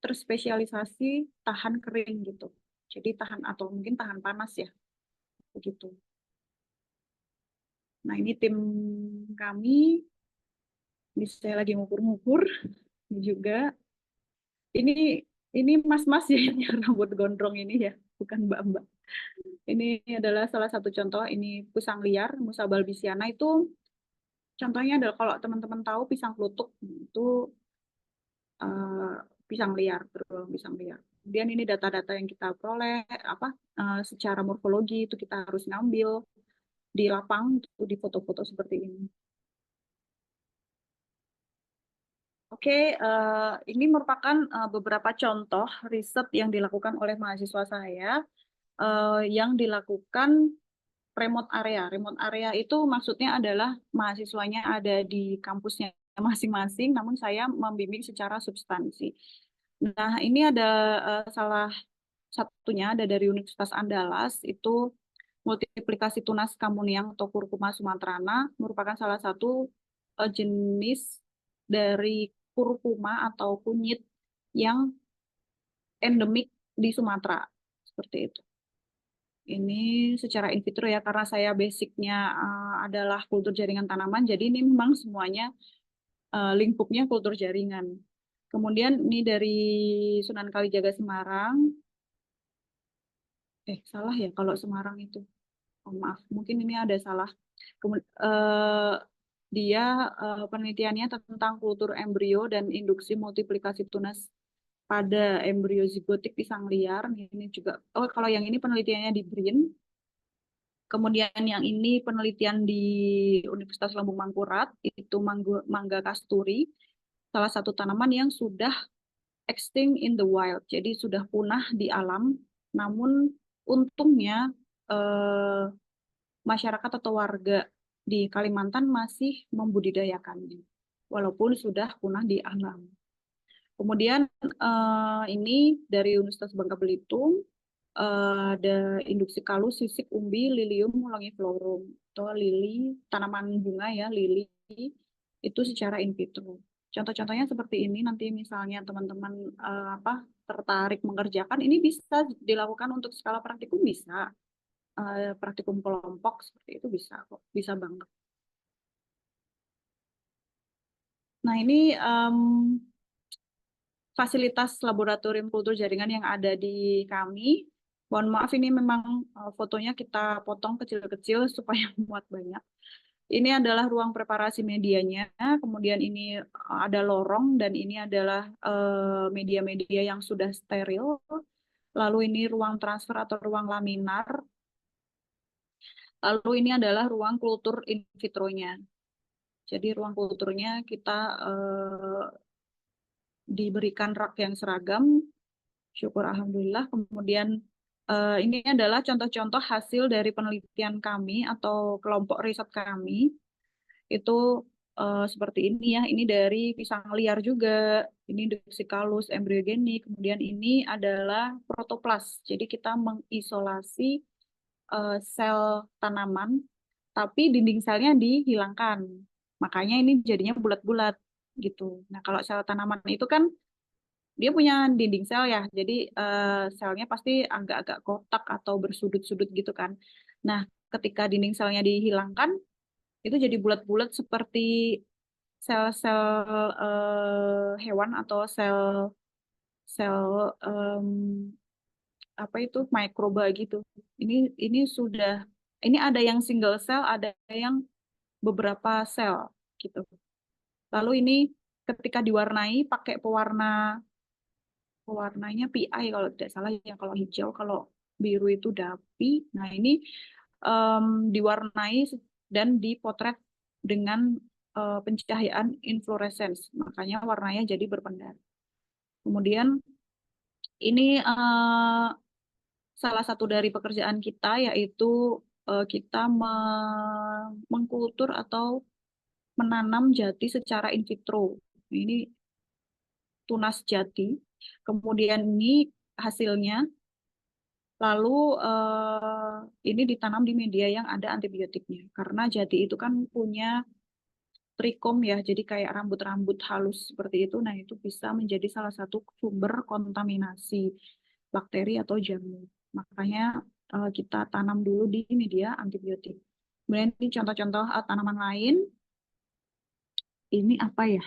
terspesialisasi tahan kering gitu. Jadi tahan atau mungkin tahan panas ya, begitu. Nah, ini tim kami. Ini saya lagi ngukur-ngukur juga. Ini mas-mas ya yang rambut gondrong ini ya, bukan mbak-mbak. Ini adalah salah satu contoh, ini pisang liar, Musa balbisiana itu contohnya adalah kalau teman-teman tahu pisang klutuk itu pisang liar, tergolong pisang liar. Kemudian ini data-data yang kita peroleh secara morfologi itu kita harus ngambil di lapang itu di foto-foto seperti ini. Oke, ini merupakan beberapa contoh riset yang dilakukan oleh mahasiswa saya yang dilakukan remote area. Remote area itu maksudnya adalah mahasiswanya ada di kampusnya masing-masing, namun saya membimbing secara substansi. Nah, ini ada salah satunya ada dari Universitas Andalas, itu multiplikasi tunas kamuniang atau Curcuma sumatrana, merupakan salah satu jenis dari kurkuma atau kunyit yang endemik di Sumatera. Seperti itu. Ini secara in vitro ya, karena saya basicnya adalah kultur jaringan tanaman, jadi ini memang semuanya lingkupnya kultur jaringan. Kemudian ini dari Sunan Kalijaga Semarang. Salah ya kalau Semarang itu. Oh, maaf, mungkin ini ada salah. Dia penelitiannya tentang kultur embrio dan induksi multiplikasi tunas pada embrio zigotik pisang liar. Ini juga, kalau yang ini penelitiannya di BRIN. Kemudian yang ini penelitian di Universitas Lambung Mangkurat, itu mangga kasturi, salah satu tanaman yang sudah extinct in the wild, jadi sudah punah di alam, namun untungnya masyarakat atau warga di Kalimantan masih membudidayakannya, walaupun sudah punah di alam. Kemudian ini dari Universitas Bangka Belitung, ada induksi kalus, sisik, umbi, lilium longiflorum, atau lili, tanaman bunga ya, lili, itu secara in vitro. Contoh-contohnya seperti ini, nanti misalnya teman-teman tertarik mengerjakan, ini bisa dilakukan untuk skala praktikum, bisa. Praktikum kelompok seperti itu bisa kok, bisa banget. Nah, ini fasilitas laboratorium kultur jaringan yang ada di kami. Mohon maaf, ini memang fotonya kita potong kecil-kecil supaya muat banyak. Ini adalah ruang preparasi medianya, kemudian ini ada lorong, dan ini adalah media-media yang sudah steril. Lalu ini ruang transfer atau ruang laminar. Lalu ini adalah ruang kultur in vitro-nya. Jadi ruang kulturnya kita diberikan rak yang seragam, syukur alhamdulillah. Kemudian ini adalah contoh-contoh hasil dari penelitian kami atau kelompok riset kami. Itu seperti ini ya, ini dari pisang liar juga, ini Dixikalus embryogeni, kemudian ini adalah protoplas. Jadi kita mengisolasi sel tanaman, tapi dinding selnya dihilangkan. Makanya ini jadinya bulat-bulat gitu. Nah, kalau sel tanaman itu kan dia punya dinding sel ya, jadi selnya pasti agak-agak kotak atau bersudut-sudut gitu kan. Nah, ketika dinding selnya dihilangkan, itu jadi bulat-bulat seperti sel-sel hewan atau sel apa itu mikroba gitu. Ini sudah, ini ada yang single cell, ada yang beberapa sel gitu. Lalu ini ketika diwarnai pakai pewarnanya PI kalau tidak salah ya, kalau hijau, kalau biru itu DAPI. Nah, ini diwarnai dan dipotret dengan pencahayaan inflorescence, makanya warnanya jadi berpendar. Kemudian ini salah satu dari pekerjaan kita, yaitu kita mengkultur atau menanam jati secara in vitro. Ini tunas jati, kemudian ini hasilnya, lalu ini ditanam di media yang ada antibiotiknya, karena jati itu kan punya trikom ya, jadi kayak rambut-rambut halus seperti itu. Nah, itu bisa menjadi salah satu sumber kontaminasi bakteri atau jamur. Makanya kita tanam dulu di media antibiotik. Kemudian ini contoh-contoh tanaman lain. Ini apa ya?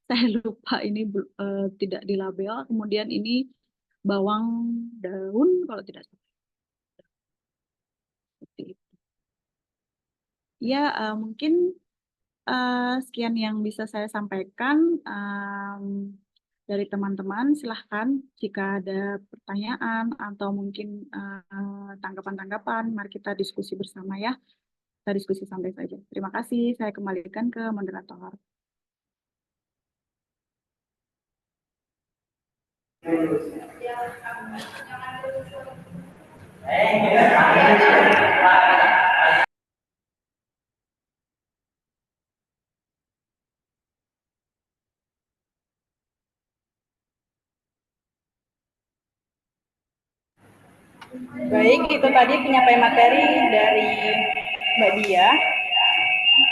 Saya lupa, ini tidak dilabel. Kemudian ini bawang daun kalau tidak salah. Seperti itu. Ya, mungkin sekian yang bisa saya sampaikan. Dari teman-teman, silahkan jika ada pertanyaan atau mungkin tanggapan-tanggapan, mari kita diskusi bersama ya. Kita diskusi sampai saja. Terima kasih, saya kembalikan ke moderator. Baik, itu tadi penyampaian materi dari Mbak Dia.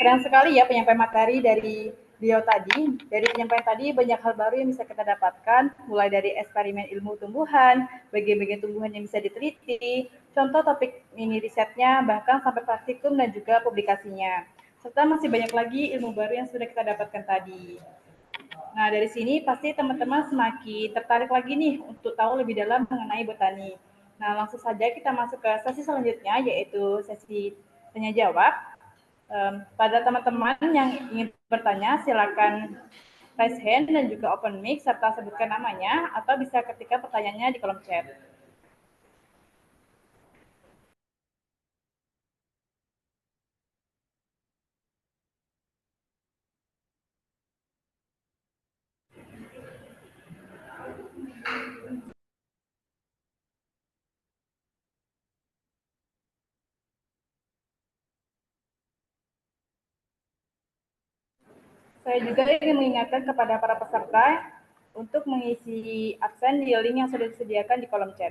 Keren sekali ya penyampaian materi dari beliau tadi. Dari penyampaian tadi banyak hal baru yang bisa kita dapatkan, mulai dari eksperimen ilmu tumbuhan, bagian-bagian tumbuhan yang bisa diteliti, contoh topik mini risetnya, bahkan sampai praktikum dan juga publikasinya. Serta masih banyak lagi ilmu baru yang sudah kita dapatkan tadi. Nah, dari sini pasti teman-teman semakin tertarik lagi nih untuk tahu lebih dalam mengenai botani. Nah, langsung saja kita masuk ke sesi selanjutnya, yaitu sesi tanya-jawab. Pada teman-teman yang ingin bertanya, silakan raise hand dan juga open mic, serta sebutkan namanya, atau bisa ketikkan pertanyaannya di kolom chat. Saya juga ingin mengingatkan kepada para peserta untuk mengisi absen di link yang sudah disediakan di kolom chat.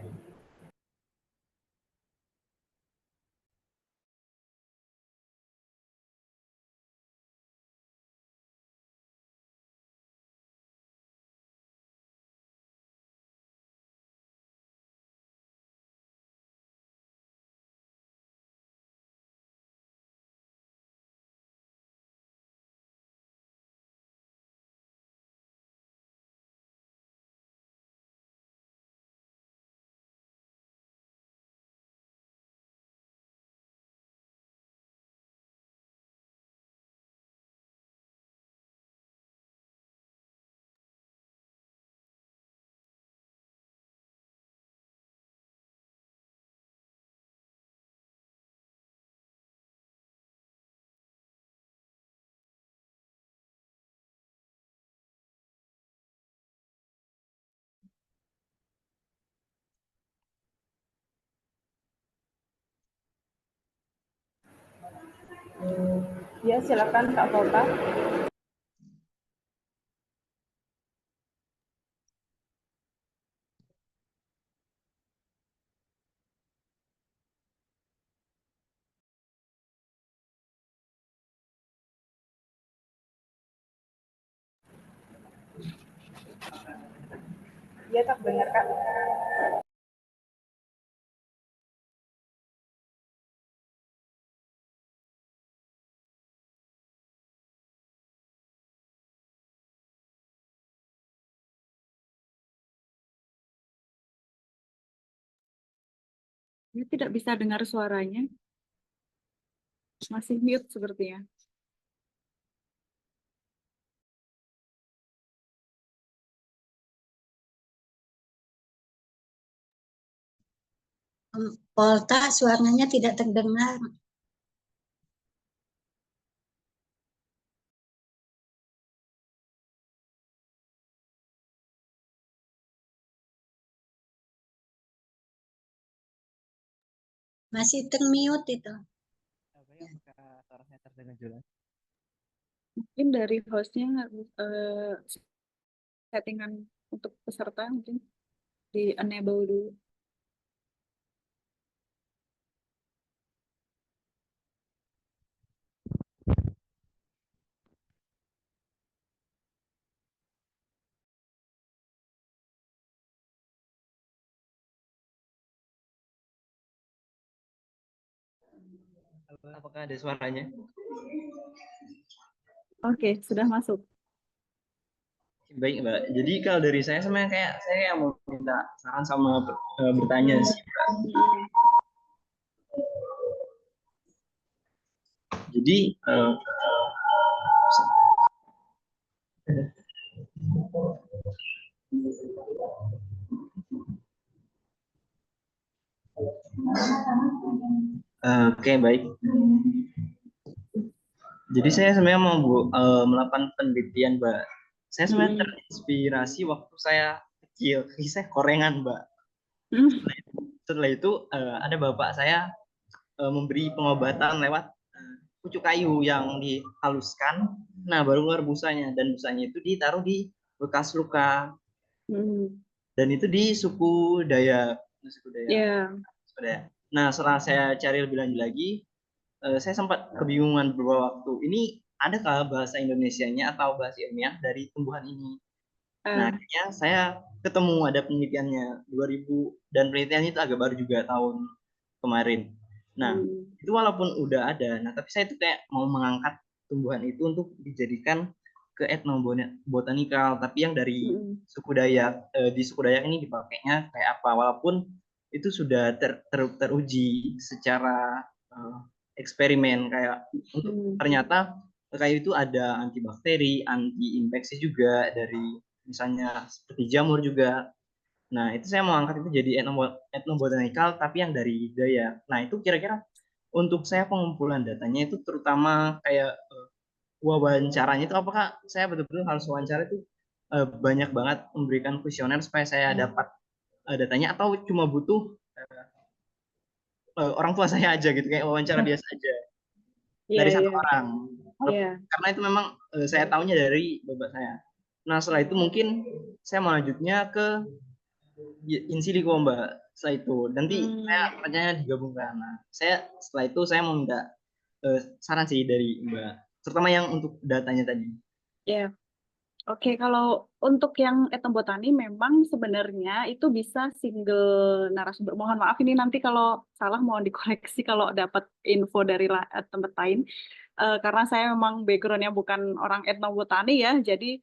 Ya, silakan Kak Volta. Ya, tak benar Kak. Dia tidak bisa dengar suaranya, masih mute sepertinya. Volta, suaranya tidak terdengar. Masih termute itu. Apakah suara saya terdengar jelas? Mungkin dari hostnya settingan untuk peserta mungkin di enable dulu. Apakah ada suaranya? Oke, sudah masuk. Baik Mbak. Jadi kalau dari saya sebenarnya kayak saya yang mau minta saran sama bertanya sih Mbak. Jadi oke, baik. Jadi saya sebenarnya mau melakukan penelitian, Mbak. Saya sebenarnya terinspirasi waktu saya kecil, saya korengan, Mbak. Setelah itu ada bapak saya memberi pengobatan lewat pucuk kayu yang dihaluskan. Nah, baru keluar busanya, dan busanya itu ditaruh di bekas luka. Dan itu di suku Dayak. Ya. Udah ya. Nah, setelah saya cari lebih lanjut lagi, saya sempat kebingungan beberapa waktu. Ini adakah bahasa Indonesianya atau bahasa ilmiah dari tumbuhan ini? Nah, akhirnya saya ketemu ada penelitiannya 2000 dan penelitiannya itu agak baru juga tahun kemarin. Nah, itu walaupun udah ada, nah tapi saya itu kayak mau mengangkat tumbuhan itu untuk dijadikan ke etnobotanikal, tapi yang dari suku Dayak. Di suku Dayak ini dipakainya kayak apa? Walaupun itu sudah teruji secara eksperimen kayak untuk ternyata kayak itu ada antibakteri, anti infeksi juga dari misalnya seperti jamur juga. Nah, itu saya mau angkat itu jadi etnobotanikal tapi yang dari Dayak. Nah, itu kira-kira untuk saya pengumpulan datanya itu terutama kayak wawancaranya itu apakah saya betul-betul harus wawancara itu banyak banget memberikan kuesioner supaya saya dapat datanya atau cuma butuh orang tua saya aja gitu kayak wawancara biasa aja dari satu orang. Karena itu memang saya tahunya dari bapak saya. Nah, setelah itu mungkin saya mau lanjutnya ke in silico Mbak. Setelah itu nanti saya rencananya digabungkan. Nah, setelah itu saya mau minta saran sih dari Mbak, terutama yang untuk datanya tadi. Oke, kalau untuk yang etnobotani memang sebenarnya itu bisa single narasumber. Mohon maaf ini nanti kalau salah mohon dikoreksi kalau dapat info dari tempat lain. Karena saya memang backgroundnya bukan orang etnobotani ya, jadi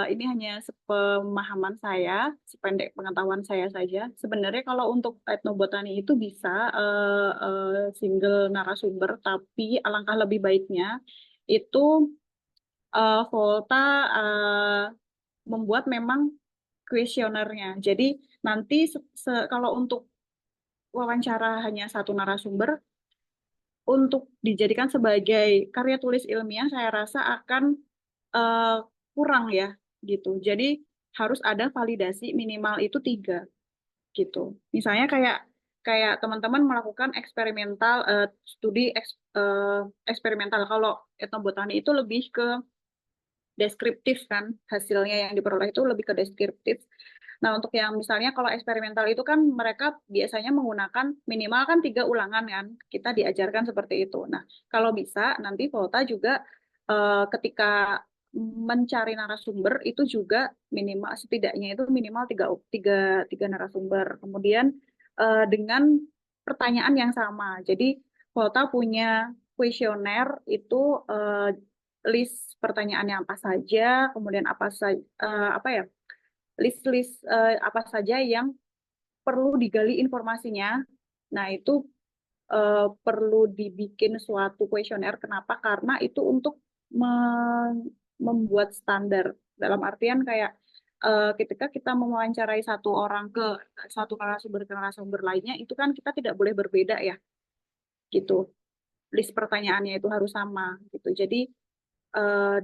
ini hanya sepemahaman saya, sependek pengetahuan saya saja. Sebenarnya kalau untuk etnobotani itu bisa single narasumber, tapi alangkah lebih baiknya itu Volta membuat memang kuesionernya. Jadi nanti kalau untuk wawancara hanya satu narasumber, untuk dijadikan sebagai karya tulis ilmiah, saya rasa akan kurang ya, gitu. Jadi harus ada validasi minimal itu 3, gitu. Misalnya kayak teman-teman melakukan eksperimental studi eksperimental. Kalau etnobotani itu lebih ke deskriptif kan, hasilnya yang diperoleh itu lebih ke deskriptif. Nah, untuk yang misalnya kalau eksperimental itu kan mereka biasanya menggunakan minimal kan 3 ulangan kan, kita diajarkan seperti itu. Nah, kalau bisa nanti Volta juga ketika mencari narasumber itu juga minimal setidaknya itu minimal tiga narasumber. Kemudian dengan pertanyaan yang sama. Jadi Volta punya kuesioner itu list pertanyaannya apa saja, kemudian apa ya, list-list apa saja yang perlu digali informasinya. Nah, itu perlu dibikin suatu kuesioner. Kenapa? Karena itu untuk membuat standar. Dalam artian kayak ketika kita mewawancarai satu orang ke satu narasumber lainnya, itu kan kita tidak boleh berbeda ya, gitu. List pertanyaannya itu harus sama, gitu. Jadi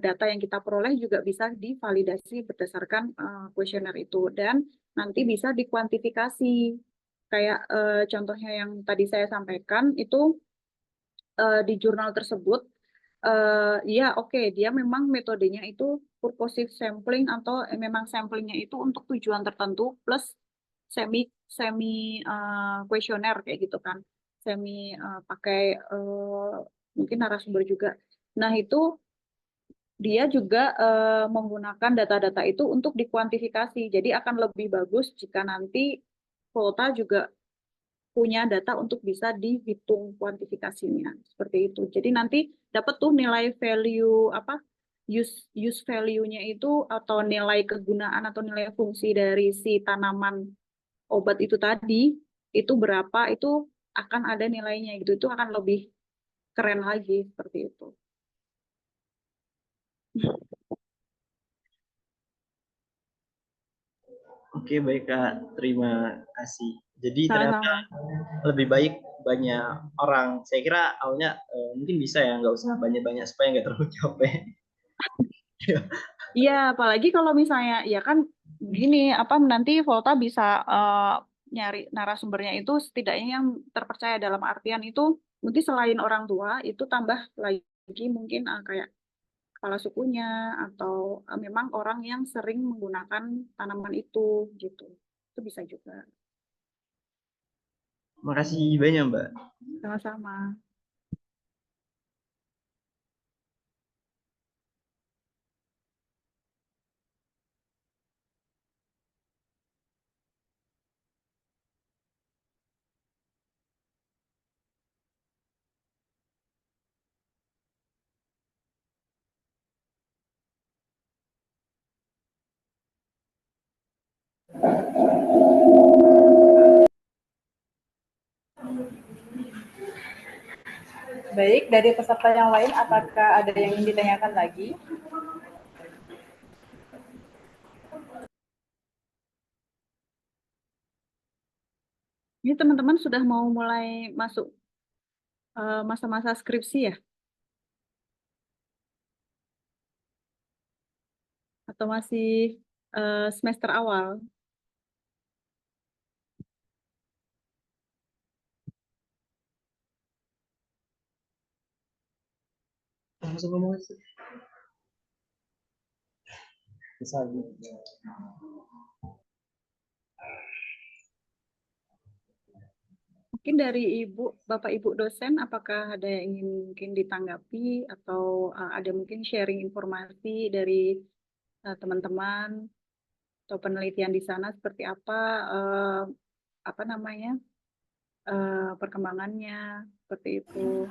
data yang kita peroleh juga bisa divalidasi berdasarkan kuesioner itu dan nanti bisa dikuantifikasi. Kayak contohnya yang tadi saya sampaikan itu di jurnal tersebut, ya oke, dia memang metodenya itu purposive sampling atau memang samplingnya itu untuk tujuan tertentu plus semi semi kuesioner kayak gitu kan, semi pakai mungkin narasumber juga. Nah itu dia juga menggunakan data-data itu untuk dikuantifikasi. Jadi akan lebih bagus jika nanti Volta juga punya data untuk bisa dihitung kuantifikasinya seperti itu. Jadi nanti dapat tuh nilai value apa use value-nya itu atau nilai kegunaan atau nilai fungsi dari si tanaman obat itu tadi itu berapa itu akan ada nilainya gitu. Itu akan lebih keren lagi seperti itu. Oke, baik Kak. Terima kasih. Jadi ternyata lebih baik banyak orang. Saya kira awalnya mungkin bisa ya, nggak usah banyak-banyak supaya nggak terlalu capek. Iya, apalagi kalau misalnya ya kan gini apa nanti Volta bisa nyari narasumbernya itu setidaknya yang terpercaya dalam artian itu mungkin selain orang tua itu tambah lagi mungkin kayak kepala sukunya atau memang orang yang sering menggunakan tanaman itu gitu. Itu bisa juga. Makasih banyak, Mbak. Sama-sama. Baik, dari peserta yang lain, apakah ada yang ingin ditanyakan lagi? Ini teman-teman sudah mau mulai masuk masa-masa skripsi ya? Atau masih semester awal? Langsung ngomong aja. Bisa. Mungkin dari Bapak Ibu dosen, apakah ada yang ingin mungkin ditanggapi atau ada mungkin sharing informasi dari teman-teman atau penelitian di sana seperti apa namanya perkembangannya seperti itu.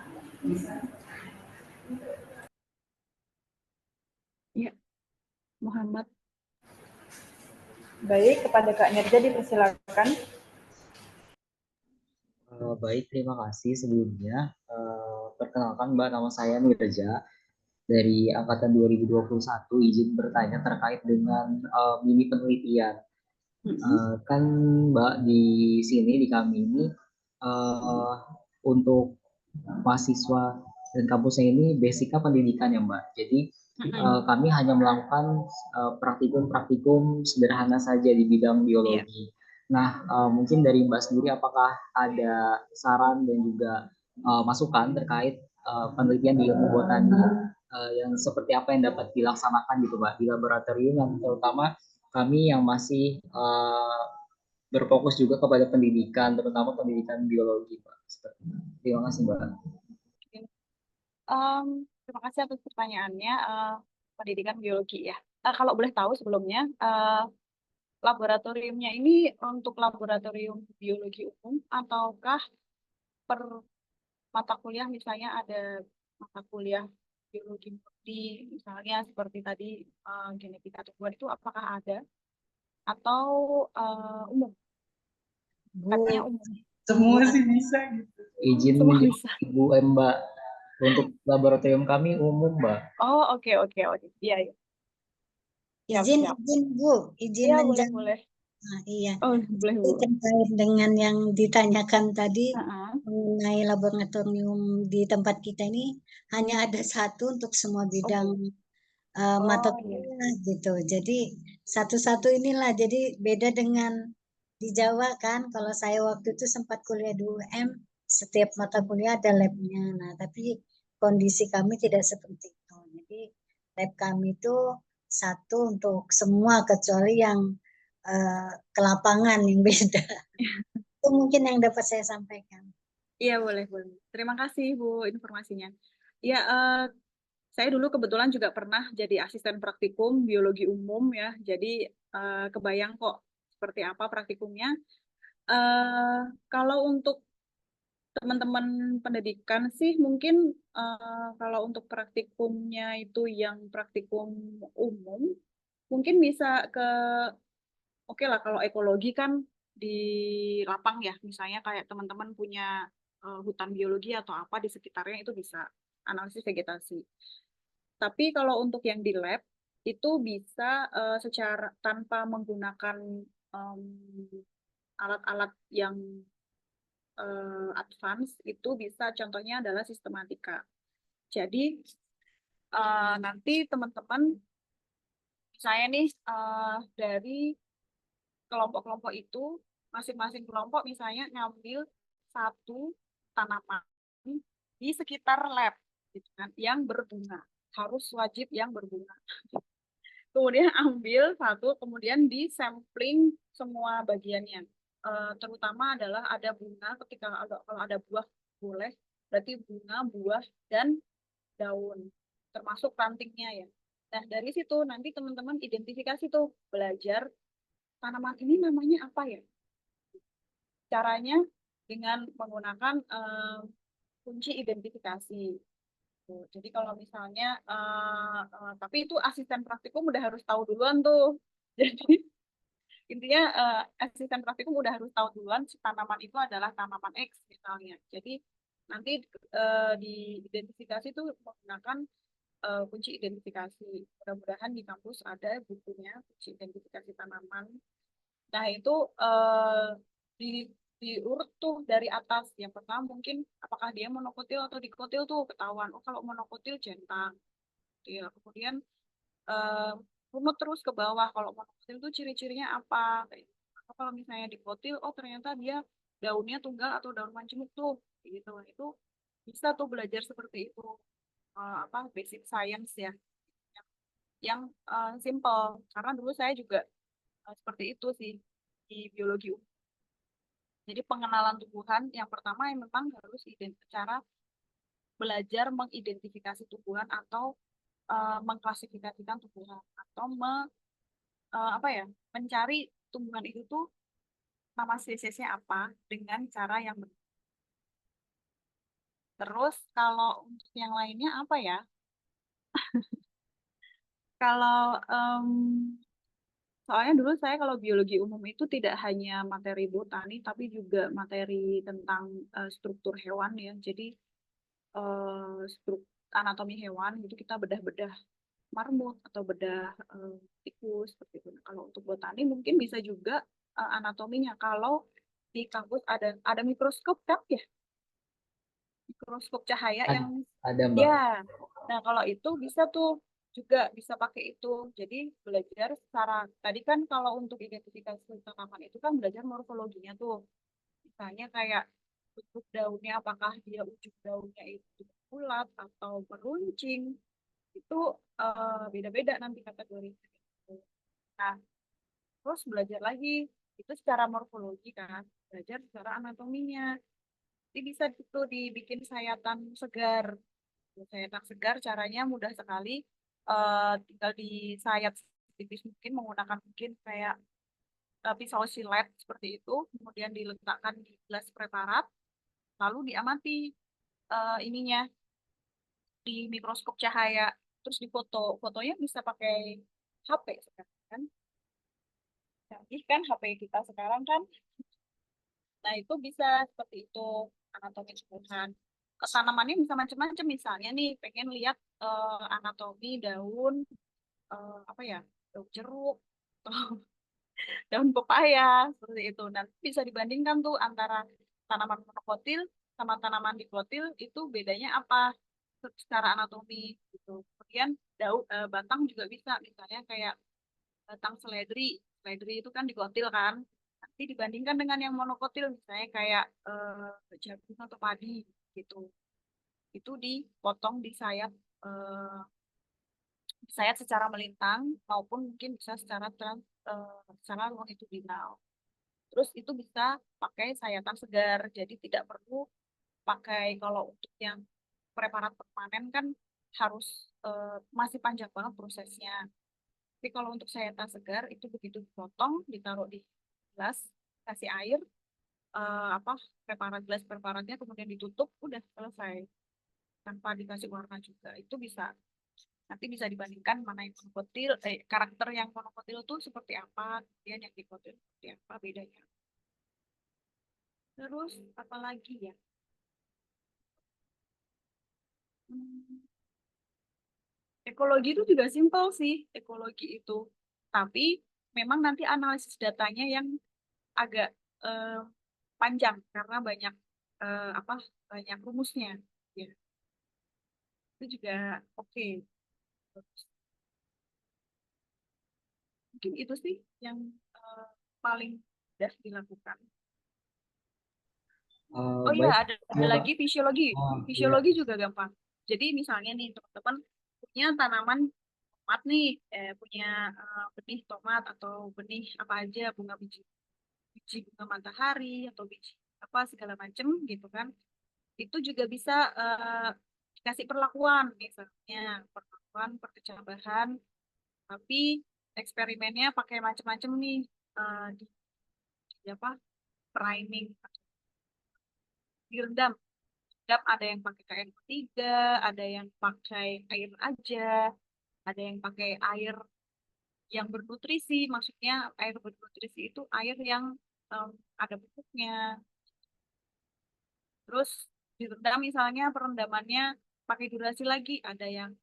Ya, Muhammad. Baik, kepada Kak Nirja dipersilakan. Baik, terima kasih sebelumnya. Perkenalkan Mbak, nama saya Nirja dari Angkatan 2021, izin bertanya terkait dengan mini penelitian. Kan Mbak di sini, di kami ini, untuk mahasiswa dan kampusnya ini basicnya pendidikan ya Mbak. Jadi kami hanya melakukan praktikum-praktikum sederhana saja di bidang biologi. Nah, mungkin dari Mbak sendiri apakah ada saran dan juga masukan terkait penelitian di ilmu botani yang seperti apa yang dapat dilaksanakan gitu Mbak di laboratorium, yang terutama kami yang masih berfokus juga kepada pendidikan, terutama pendidikan biologi Pak. Terima kasih Mbak. Terima kasih atas pertanyaannya. Pendidikan biologi ya. Kalau boleh tahu sebelumnya, laboratoriumnya ini untuk laboratorium biologi umum ataukah per mata kuliah, misalnya ada mata kuliah biologi murni, misalnya seperti tadi genetika tumbuhan, itu apakah ada atau umum? Artinya umum. Semua sih bisa gitu. Izin Ibu Mbak, untuk laboratorium kami umum Mbak. Oh, oke. Iya. Izin Bu, izin ya, menjawab. boleh. Nah, iya. Oh, boleh Bu. Terkait dengan yang ditanyakan tadi mengenai laboratorium di tempat kita ini hanya ada satu untuk semua bidang mata kuliah gitu. Jadi satu-satu inilah, jadi beda dengan di Jawa kan. Kalau saya waktu itu sempat kuliah di UM, setiap mata kuliah ada labnya. Nah, tapi kondisi kami tidak seperti itu. Jadi lab kami itu satu untuk semua kecuali yang ke lapangan yang beda. Itu mungkin yang dapat saya sampaikan. Iya, boleh. Terima kasih Bu informasinya. Ya, saya dulu kebetulan juga pernah jadi asisten praktikum biologi umum ya. Jadi kebayang kok seperti apa praktikumnya. Kalau untuk teman-teman pendidikan sih mungkin kalau untuk praktikumnya itu yang praktikum umum mungkin bisa oke lah kalau ekologi kan di lapang ya, misalnya kayak teman-teman punya hutan biologi atau apa di sekitarnya, itu bisa analisis vegetasi. Tapi kalau untuk yang di lab itu bisa secara tanpa menggunakan alat-alat yang advance, itu bisa contohnya adalah sistematika. Jadi nanti teman-teman saya nih dari kelompok-kelompok itu, masing-masing kelompok misalnya ngambil satu tanaman di sekitar lab gitu kan, yang berbunga, harus wajib yang berbunga. Kemudian ambil satu, kemudian di sampling semua bagiannya, terutama adalah ada bunga, kalau ada buah boleh, berarti bunga, buah, dan daun, termasuk rantingnya ya. Nah, dari situ nanti teman-teman identifikasi tuh, belajar tanaman ini namanya apa ya. Caranya dengan menggunakan kunci identifikasi. Jadi kalau misalnya, tapi itu asisten praktikum udah harus tahu duluan tuh. Jadi intinya asisten praktikum udah harus tahu duluan tanaman itu adalah tanaman X misalnya. Jadi nanti diidentifikasi itu menggunakan kunci identifikasi. Mudah-mudahan di kampus ada bukunya kunci identifikasi tanaman. Nah itu di diurut tuh dari atas. Yang pertama mungkin apakah dia monokotil atau dikotil tuh ketahuan. Oh kalau monokotil centang. Ya, kemudian runut terus ke bawah. Kalau monokotil tuh ciri-cirinya apa? Atau kalau misalnya dikotil, oh ternyata dia daunnya tunggal atau daun mancemuk tuh. Gitu. Itu bisa tuh belajar seperti itu. Apa basic science ya. Yang simple. Karena dulu saya juga seperti itu sih di biologi. Jadi pengenalan tumbuhan yang pertama yang memang harus cara belajar mengidentifikasi tumbuhan atau mengklasifikasikan tumbuhan atau apa ya, mencari tumbuhan itu tuh nama spesiesnya apa dengan cara yang benar. Terus kalau untuk yang lainnya apa ya? Kalau soalnya dulu saya kalau biologi umum itu tidak hanya materi botani tapi juga materi tentang struktur hewan ya. Jadi struktur anatomi hewan gitu kita bedah-bedah marmut atau bedah tikus seperti itu. Nah, kalau untuk botani mungkin bisa juga anatominya. Kalau di kampus ada mikroskop kan ya, mikroskop cahaya yang Ada Mbak. ya. Nah kalau itu bisa tuh juga bisa pakai itu. Jadi belajar secara tadi kan kalau untuk identifikasi tanaman itu kan belajar morfologinya tuh. Misalnya kayak bentuk daunnya apakah dia ujung daunnya itu bulat atau meruncing itu beda-beda nanti kategorinya. Nah, terus belajar lagi itu secara morfologi kan, belajar secara anatominya. Jadi bisa itu dibikin sayatan segar. Sayatan segar caranya mudah sekali, tinggal disayat tipis mungkin menggunakan mungkin kayak pisau silet seperti itu, kemudian diletakkan di gelas preparat, lalu diamati ininya di mikroskop cahaya, terus difoto. Fotonya bisa pakai HP sekarang kan. Canggih kan HP kita sekarang kan. Nah, itu bisa seperti itu anatomi tumbuhan. Tanamannya bisa macam-macam misalnya nih pengen lihat anatomi daun apa ya? Daun jeruk atau daun pepaya seperti itu. Nanti bisa dibandingkan tuh antara tanaman monokotil sama tanaman dikotil itu bedanya apa secara anatomi gitu. Kemudian daun batang juga bisa misalnya kayak batang seledri. Seledri itu kan dikotil kan. Nanti dibandingkan dengan yang monokotil misalnya kayak jagung atau padi gitu. Itu dipotong disayat secara melintang maupun mungkin bisa secara longitudinal. Terus itu bisa pakai sayatan segar. Jadi tidak perlu pakai kalau untuk yang preparat permanen kan harus masih panjang banget prosesnya. Tapi kalau untuk sayatan segar itu begitu dipotong, ditaruh di gelas, kasih air, apa gelas preparatnya kemudian ditutup, udah selesai tanpa dikasih warna juga. Itu bisa nanti bisa dibandingkan mana yang monokotil, karakter yang monokotil itu seperti apa, kemudian yang dikotil seperti apa bedanya. Terus apalagi ya? Ekologi itu juga simpel sih, ekologi itu. Tapi memang nanti analisis datanya yang agak eh, panjang karena banyak apa banyak rumusnya. Ya, itu juga oke. Mungkin itu sih yang paling mudah dilakukan. Oh iya, Baik, ada ya, Pak. lagi fisiologi. Oh, iya. Fisiologi juga gampang. Jadi misalnya nih teman-teman punya tanaman tomat nih, punya benih tomat atau benih apa aja bunga biji. biji bunga matahari atau biji apa segala macam gitu kan, itu juga bisa dikasih perlakuan, misalnya perlakuan perkecabahan, tapi eksperimennya pakai macam-macam nih, di apa, priming, direndam. Ada yang pakai KN3, ada yang pakai air aja, ada yang pakai air yang bernutrisi. Maksudnya air bernutrisi itu air yang ada pupuknya. Terus direndam, misalnya perendamannya pakai durasi lagi, ada yang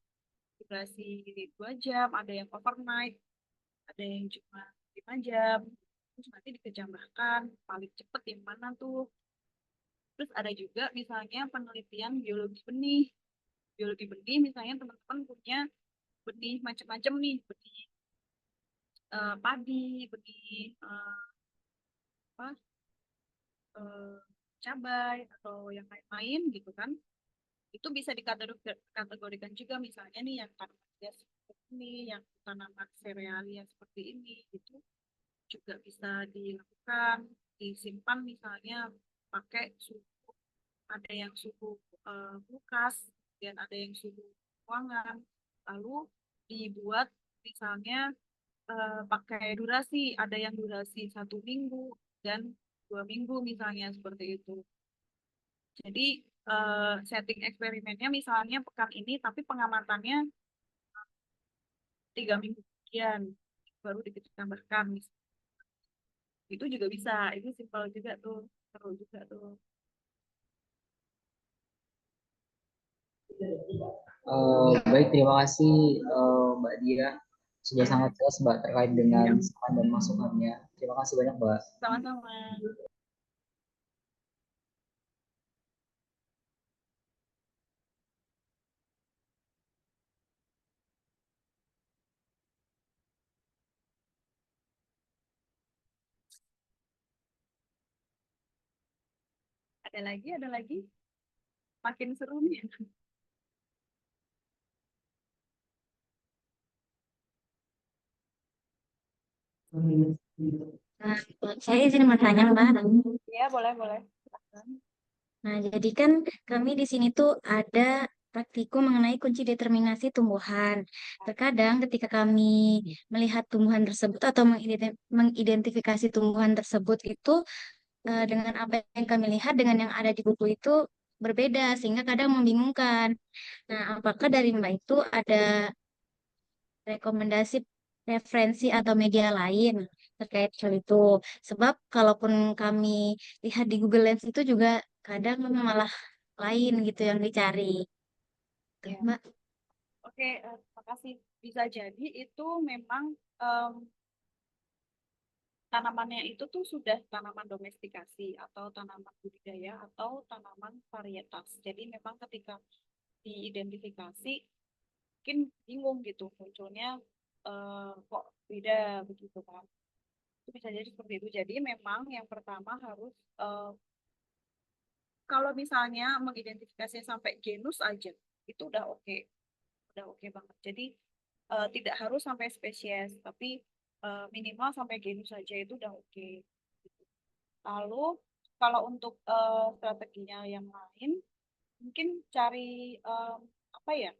durasi 2 jam, ada yang overnight, ada yang cuma 5 jam. Terus nanti dikejambahkan paling cepet yang mana tuh. Terus ada juga misalnya penelitian biologi benih. Biologi benih misalnya teman-teman punya benih macam-macam nih, benih padi, benih apa, cabai atau yang lain-lain gitu kan. Itu bisa dikategorikan juga, misalnya nih yang tanaman hias seperti ini, yang tanaman serealia seperti ini, itu juga bisa dilakukan, disimpan misalnya pakai suhu, ada yang suhu kulkas, dan ada yang suhu ruangan, lalu dibuat misalnya pakai durasi, ada yang durasi 1 minggu dan 2 minggu misalnya seperti itu. Jadi setting eksperimennya misalnya pekan ini, tapi pengamatannya 3 minggu kemudian baru ditambahkan. Itu juga bisa, itu simpel juga tuh, seru juga tuh. Baik, terima kasih Mbak Dia. Sudah sangat jelas Mbak terkait dengan saran dan masukannya. Terima kasih banyak Mbak. Sama-sama. Ada lagi. Makin seru nih. Saya izin bertanya, Mbak. Ya, boleh. Nah, jadi kan kami di sini tuh ada praktikum mengenai kunci determinasi tumbuhan. Terkadang ketika kami melihat tumbuhan tersebut atau mengidentifikasi tumbuhan tersebut itu dengan apa yang kami lihat dengan yang ada di buku itu berbeda, sehingga kadang membingungkan. Nah, apakah dari Mbak itu ada rekomendasi referensi atau media lain terkait hal itu? Sebab kalaupun kami lihat di Google Lens itu juga kadang malah lain gitu yang dicari. Tuh, Ya. Mbak. Oke, terima kasih. Bisa jadi itu memang tanamannya itu tuh sudah tanaman domestikasi atau tanaman budidaya atau tanaman varietas. Jadi memang ketika diidentifikasi mungkin bingung gitu, munculnya kok beda begitu kan. Itu bisa jadi seperti itu. Jadi memang yang pertama harus kalau misalnya mengidentifikasi sampai genus aja itu udah oke. Udah oke banget. Jadi tidak harus sampai spesies, tapi minimal sampai genus saja itu udah oke. Lalu kalau untuk strateginya yang lain, mungkin cari apa ya,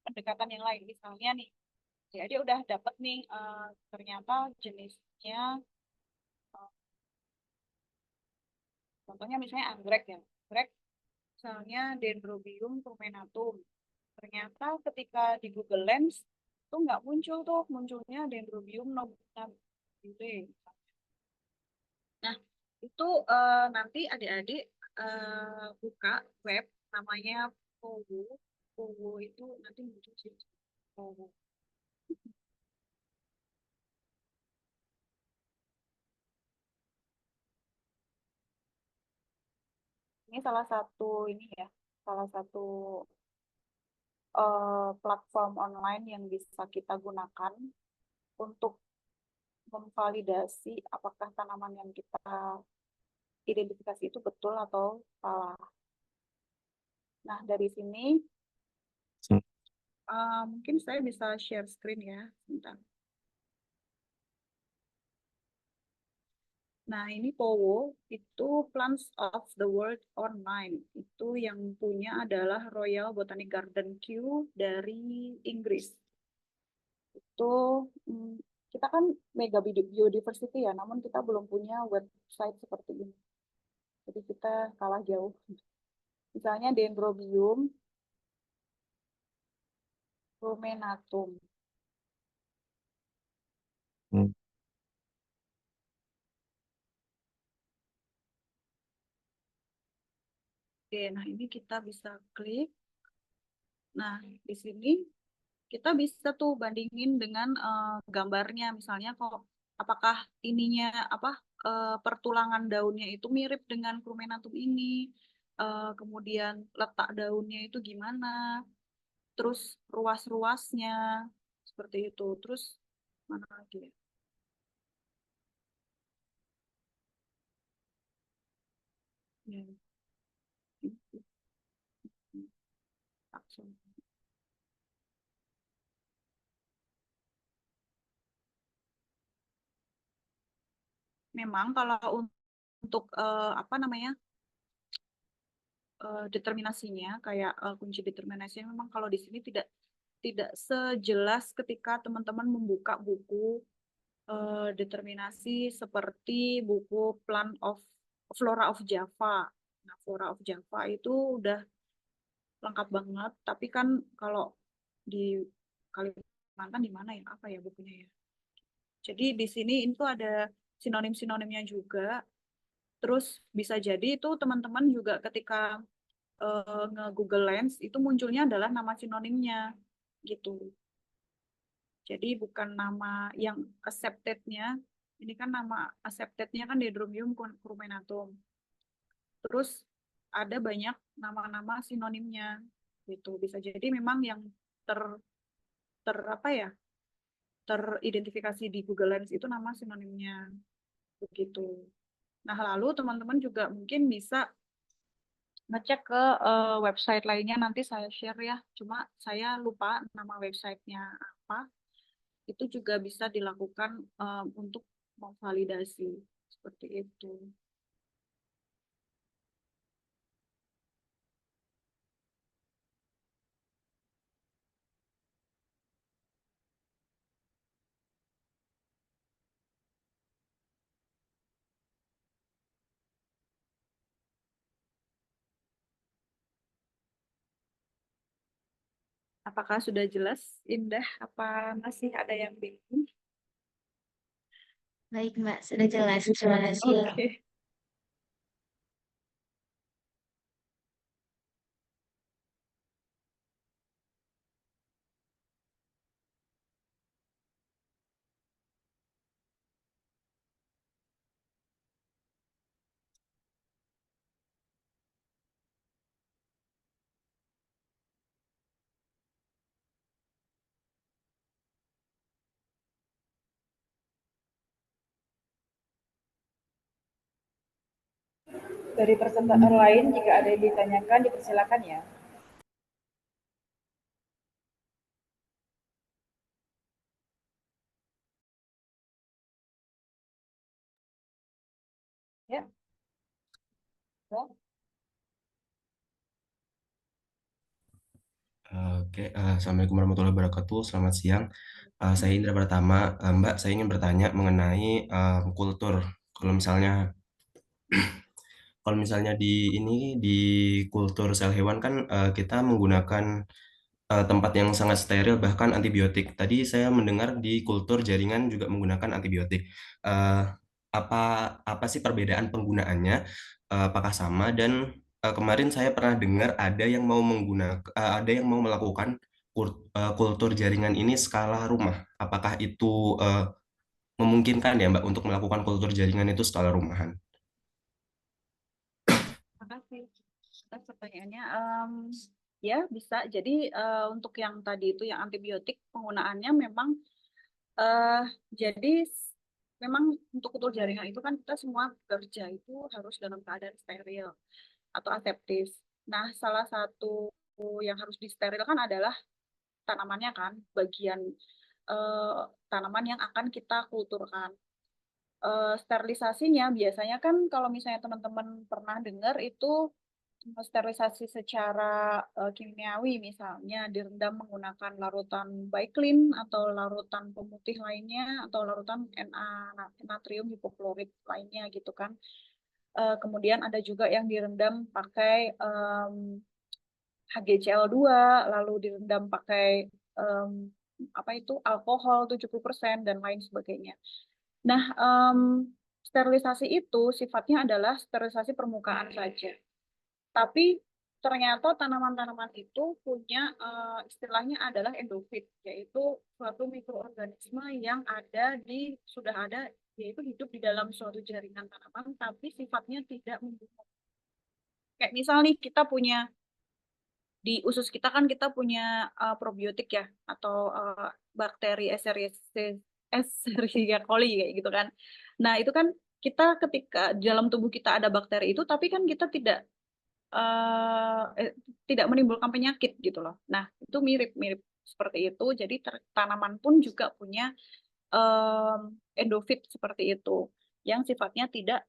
pendekatan yang lain. Misalnya nih, ya dia udah dapet nih ternyata jenisnya, eh, contohnya misalnya anggrek ya, anggrek misalnya Dendrobium purmenatum. Ternyata ketika di Google Lens itu nggak muncul tuh, munculnya Dendrobium nobile. Nah, itu nanti adik-adik buka web namanya Powo. Powo itu nanti muncul sih. Powo. Ini salah satu ini ya, salah satu platform online yang bisa kita gunakan untuk memvalidasi apakah tanaman yang kita identifikasi itu betul atau salah. Nah, dari sini mungkin saya bisa share screen ya, sebentar. Nah, ini POWO, itu Plants of the World Online. Itu yang punya adalah Royal Botanic Garden Kew dari Inggris. Itu kita kan mega biodiversity ya, namun kita belum punya website seperti ini. Jadi kita kalah jauh. Misalnya Dendrobium rumenatum. Oke, nah ini kita bisa klik. Nah, di sini kita bisa tuh bandingin dengan gambarnya. Misalnya kok apakah ininya pertulangan daunnya itu mirip dengan Crumenatum ini. Kemudian letak daunnya itu gimana. Terus ruas-ruasnya seperti itu. Terus mana lagi ya? Ya. Memang kalau untuk determinasinya kayak kunci determinasinya memang kalau di sini tidak sejelas ketika teman-teman membuka buku determinasi seperti buku Flora of Java. Nah, Flora of Java itu udah lengkap banget, tapi kan kalau di Kalimantan di mana ya? Apa ya bukunya ya? Jadi di sini itu ada sinonim-sinonimnya juga. Terus bisa jadi itu teman-teman juga ketika nge-Google Lens itu munculnya adalah nama sinonimnya gitu. Jadi bukan nama yang accepted-nya. Ini kan nama accepted-nya kan Dendrobium crumenatum. Terus ada banyak nama-nama sinonimnya gitu. Bisa jadi memang yang teridentifikasi di Google Lens itu nama sinonimnya begitu. Nah, lalu teman-teman juga mungkin bisa ngecek ke website lainnya, nanti saya share ya. Cuma saya lupa nama websitenya apa. Itu juga bisa dilakukan untuk memvalidasi seperti itu. Apakah sudah jelas, Indah? Apa masih ada yang bingung? Baik, Mbak, sudah jelas. Terima kasih. Oke. Dari peserta lain, jika ada yang ditanyakan, dipersilakan ya. Ya. Oke, Assalamualaikum warahmatullahi wabarakatuh. Selamat siang. Saya Indra Pratama. Mbak, saya ingin bertanya mengenai kultur. Kalau misalnya di kultur sel hewan kan kita menggunakan tempat yang sangat steril bahkan antibiotik. Tadi saya mendengar di kultur jaringan juga menggunakan antibiotik. Eh, apa apa sih perbedaan penggunaannya? Apakah sama? Dan kemarin saya pernah dengar ada yang mau melakukan kultur jaringan ini skala rumah. Apakah itu memungkinkan ya Mbak untuk melakukan kultur jaringan itu skala rumahan? Terima kasih atas pertanyaannya. Ya, bisa. Jadi untuk yang tadi itu yang antibiotik penggunaannya memang jadi memang untuk kultur jaringan itu kan kita semua kerja itu harus dalam keadaan steril atau aseptis. Nah, salah satu yang harus disterilkan adalah tanamannya kan, bagian tanaman yang akan kita kulturkan. sterilisasinya biasanya kan kalau misalnya teman-teman pernah dengar itu sterilisasi secara kimiawi, misalnya direndam menggunakan larutan Baiklin atau larutan pemutih lainnya atau larutan natrium hipoklorit lainnya gitu kan. Kemudian ada juga yang direndam pakai HgCl2, lalu direndam pakai apa itu alkohol 70% dan lain sebagainya. Nah, sterilisasi itu sifatnya adalah sterilisasi permukaan saja. Tapi ternyata tanaman-tanaman itu punya istilahnya adalah endofit, yaitu suatu mikroorganisme yang sudah ada, yaitu hidup di dalam suatu jaringan tanaman, tapi sifatnya tidak membunuh. Kayak misal nih kita punya di usus kita kan kita punya probiotik ya, atau bakteri Escherichia coli kayak gitu kan. Nah itu kan kita ketika dalam tubuh kita ada bakteri itu, tapi kan kita tidak menimbulkan penyakit gitu loh. Nah itu mirip-mirip seperti itu. Jadi tanaman pun juga punya endofit seperti itu, yang sifatnya tidak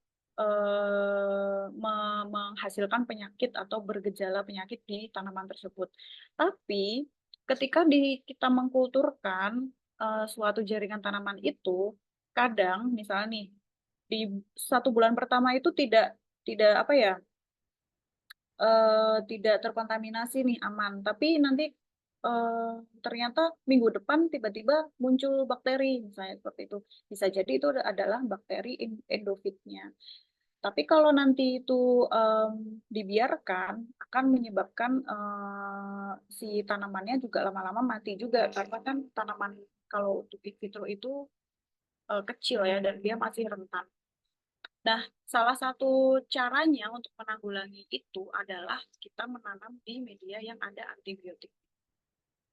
menghasilkan penyakit atau bergejala penyakit di tanaman tersebut. Tapi ketika kita mengkulturkan suatu jaringan tanaman itu, kadang misalnya nih di 1 bulan pertama itu tidak apa ya, tidak terkontaminasi nih, aman. Tapi nanti ternyata minggu depan tiba-tiba muncul bakteri misalnya seperti itu. Bisa jadi itu adalah bakteri endofitnya. Tapi kalau nanti itu dibiarkan, akan menyebabkan si tanamannya juga lama-lama mati juga, karena kan tanaman kalau untuk in vitro itu kecil ya, dan dia masih rentan. Nah, salah satu caranya untuk menanggulangi itu adalah kita menanam di media yang ada antibiotik.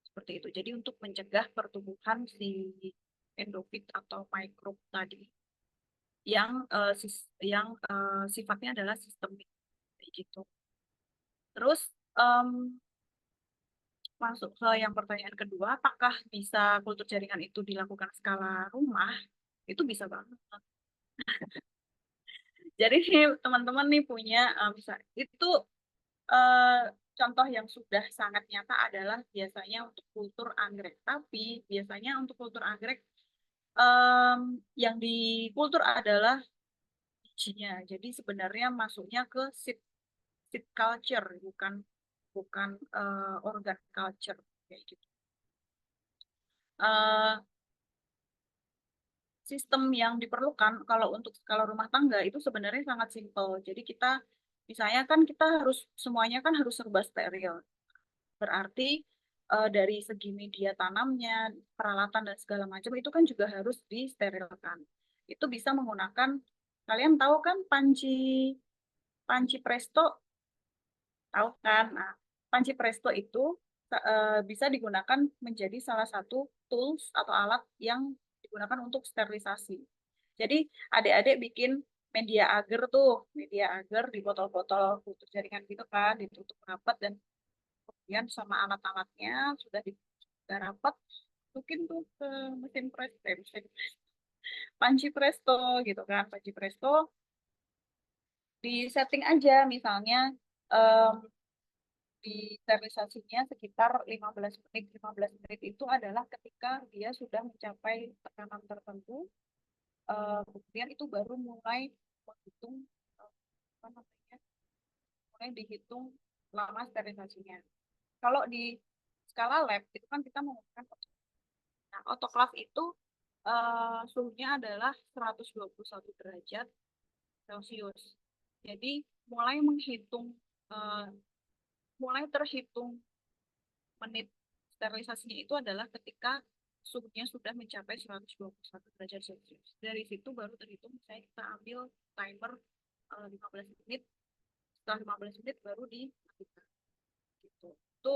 Seperti itu. Jadi untuk mencegah pertumbuhan si endofit atau mikrob tadi yang sifatnya adalah sistemik kayak gitu. Terus masuk ke yang pertanyaan kedua, apakah bisa kultur jaringan itu dilakukan skala rumah? Itu bisa banget. Jadi teman-teman nih punya bisa itu contoh yang sudah sangat nyata adalah biasanya untuk kultur anggrek. Tapi biasanya untuk kultur anggrek yang dikultur adalah bijinya. Jadi sebenarnya masuknya ke seed culture, bukan organ culture kayak gitu. Sistem yang diperlukan kalau untuk skala rumah tangga itu sebenarnya sangat simpel. Jadi kita misalnya kan kita semuanya kan harus serba steril. Berarti dari segi media tanamnya, peralatan dan segala macam itu kan juga harus disterilkan. Itu bisa menggunakan, kalian tahu kan panci presto, tahu kan? Nah, panci presto itu bisa digunakan menjadi salah satu tools atau alat yang digunakan untuk sterilisasi. Jadi adik-adik bikin media agar di botol-botol kultur jaringan gitu kan, ditutup rapat, dan kemudian sama alat-alatnya sudah rapat, masukin tuh ke mesin panci presto gitu kan. Panci presto di setting aja, misalnya di sterilisasinya sekitar 15 menit. 15 menit itu adalah ketika dia sudah mencapai tekanan tertentu, kemudian itu baru mulai menghitung apa namanya, mulai dihitung lama sterilisasinya. Kalau di skala lab itu kan kita menggunakan nah, autoclave itu suhunya adalah 121 derajat Celcius. Jadi mulai terhitung menit sterilisasinya itu adalah ketika suhunya sudah mencapai 121 derajat Celcius. Dari situ baru terhitung, misalnya kita ambil timer 15 menit, setelah 15 menit baru dimatikan. Gitu. Itu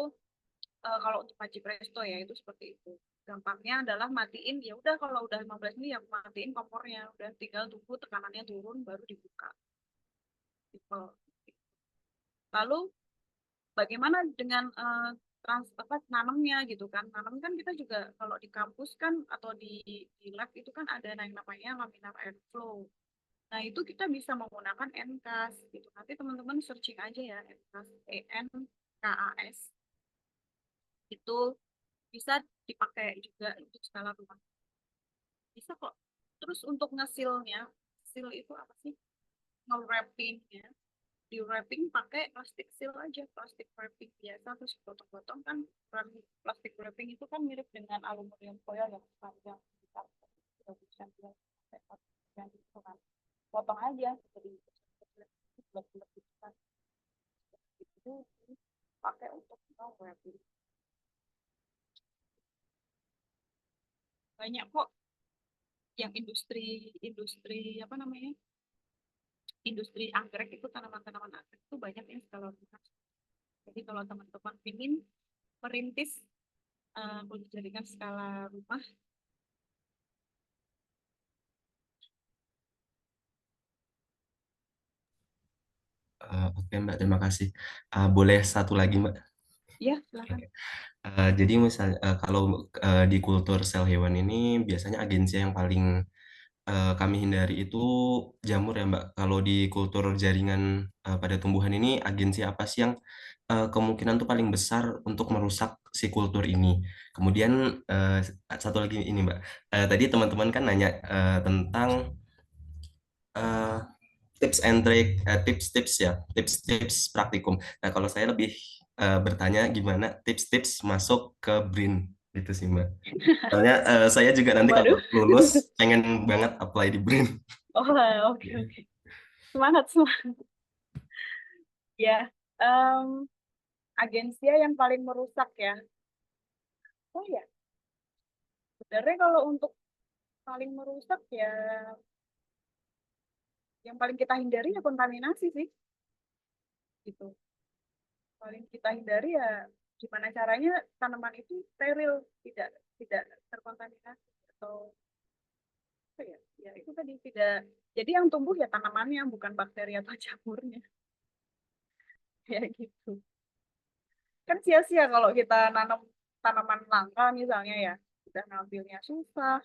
kalau untuk panci presto ya itu seperti itu. Gampangnya adalah matiin, ya udah kalau udah 15 menit ya matiin kompornya, udah tinggal tunggu tekanannya turun baru dibuka. Gitu. Lalu bagaimana dengan nanamnya gitu kan. Nanam kan kita juga kalau di kampus kan atau di lab itu kan ada yang namanya laminar airflow. Nah, itu kita bisa menggunakan NCAS gitu. Nanti teman-teman searching aja ya, NCAS, ENKAS. Itu bisa dipakai juga untuk skala rumah. Bisa kok. Terus untuk ngesilnya, seal itu apa sih? Nge-wrappingnya. Di wrapping pakai plastik seal aja, plastik wrapping biasa, terus potong-potong kan. Plastik wrapping itu kan mirip dengan aluminium foil yang panjang sekitar 3 cm gitu kan. Potong aja jadi bulat-bulat gitu kan. Itu pakai untuk wrapping. Banyak kok yang industri apa namanya? Industri anggrek itu, tanaman-tanaman anggrek itu banyak yang skala besar. Jadi kalau teman-teman ingin merintis kulit jaringan skala rumah, Oke Mbak, terima kasih. Boleh satu lagi Mbak? ya silakan. Jadi misalnya kalau di kultur sel hewan ini biasanya agensi yang paling kami hindari itu jamur ya Mbak. Kalau di kultur jaringan pada tumbuhan ini agensi apa sih yang kemungkinan tuh paling besar untuk merusak si kultur ini? Kemudian satu lagi ini Mbak. Tadi teman-teman kan nanya tentang eh, tips and trick, tips-tips ya, tips-tips praktikum. Nah, kalau saya lebih bertanya gimana tips-tips masuk ke BRIN itu sih Mbak. Soalnya saya juga nanti kalau Waduh. lulus pengen banget apply di BRIN. Oh, oke. Semangat. Ya, agensi yang paling merusak ya. Oh ya, sebenarnya kalau untuk paling merusak ya, yang paling kita hindari ya kontaminasi sih. Gitu. Paling kita hindari ya gimana caranya tanaman itu steril, tidak tidak terkontaminasi atau apa ya? Ya itu tadi tidak. Jadi yang tumbuh ya tanamannya, bukan bakteri atau jamurnya. Ya gitu. Kan sia-sia kalau kita nanam tanaman langka misalnya ya, udah ngambilnya susah,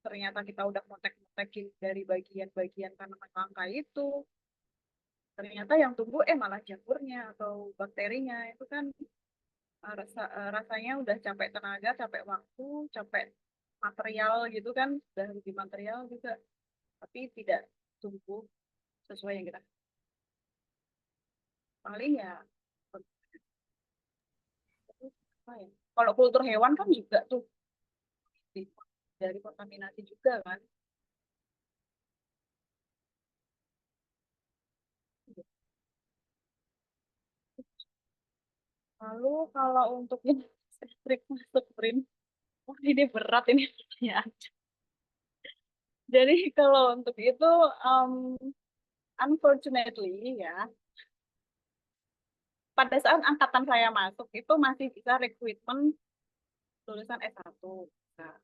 ternyata kita udah montek-montekin dari bagian-bagian tanaman langka itu, ternyata yang tumbuh malah jamurnya atau bakterinya. Itu kan rasanya udah capek tenaga, capek waktu, capek material gitu kan, udah rugi material juga, tapi tidak tumbuh sesuai yang kita paling ya. Apa ya? Kalau kultur hewan kan juga tuh dari kontaminasi juga kan. Lalu kalau untuk yang trik masuk BRIN, wah ini berat ini pertanyaan. Jadi kalau untuk itu, unfortunately ya, pada saat angkatan saya masuk itu masih bisa rekrutmen lulusan S1. Nah,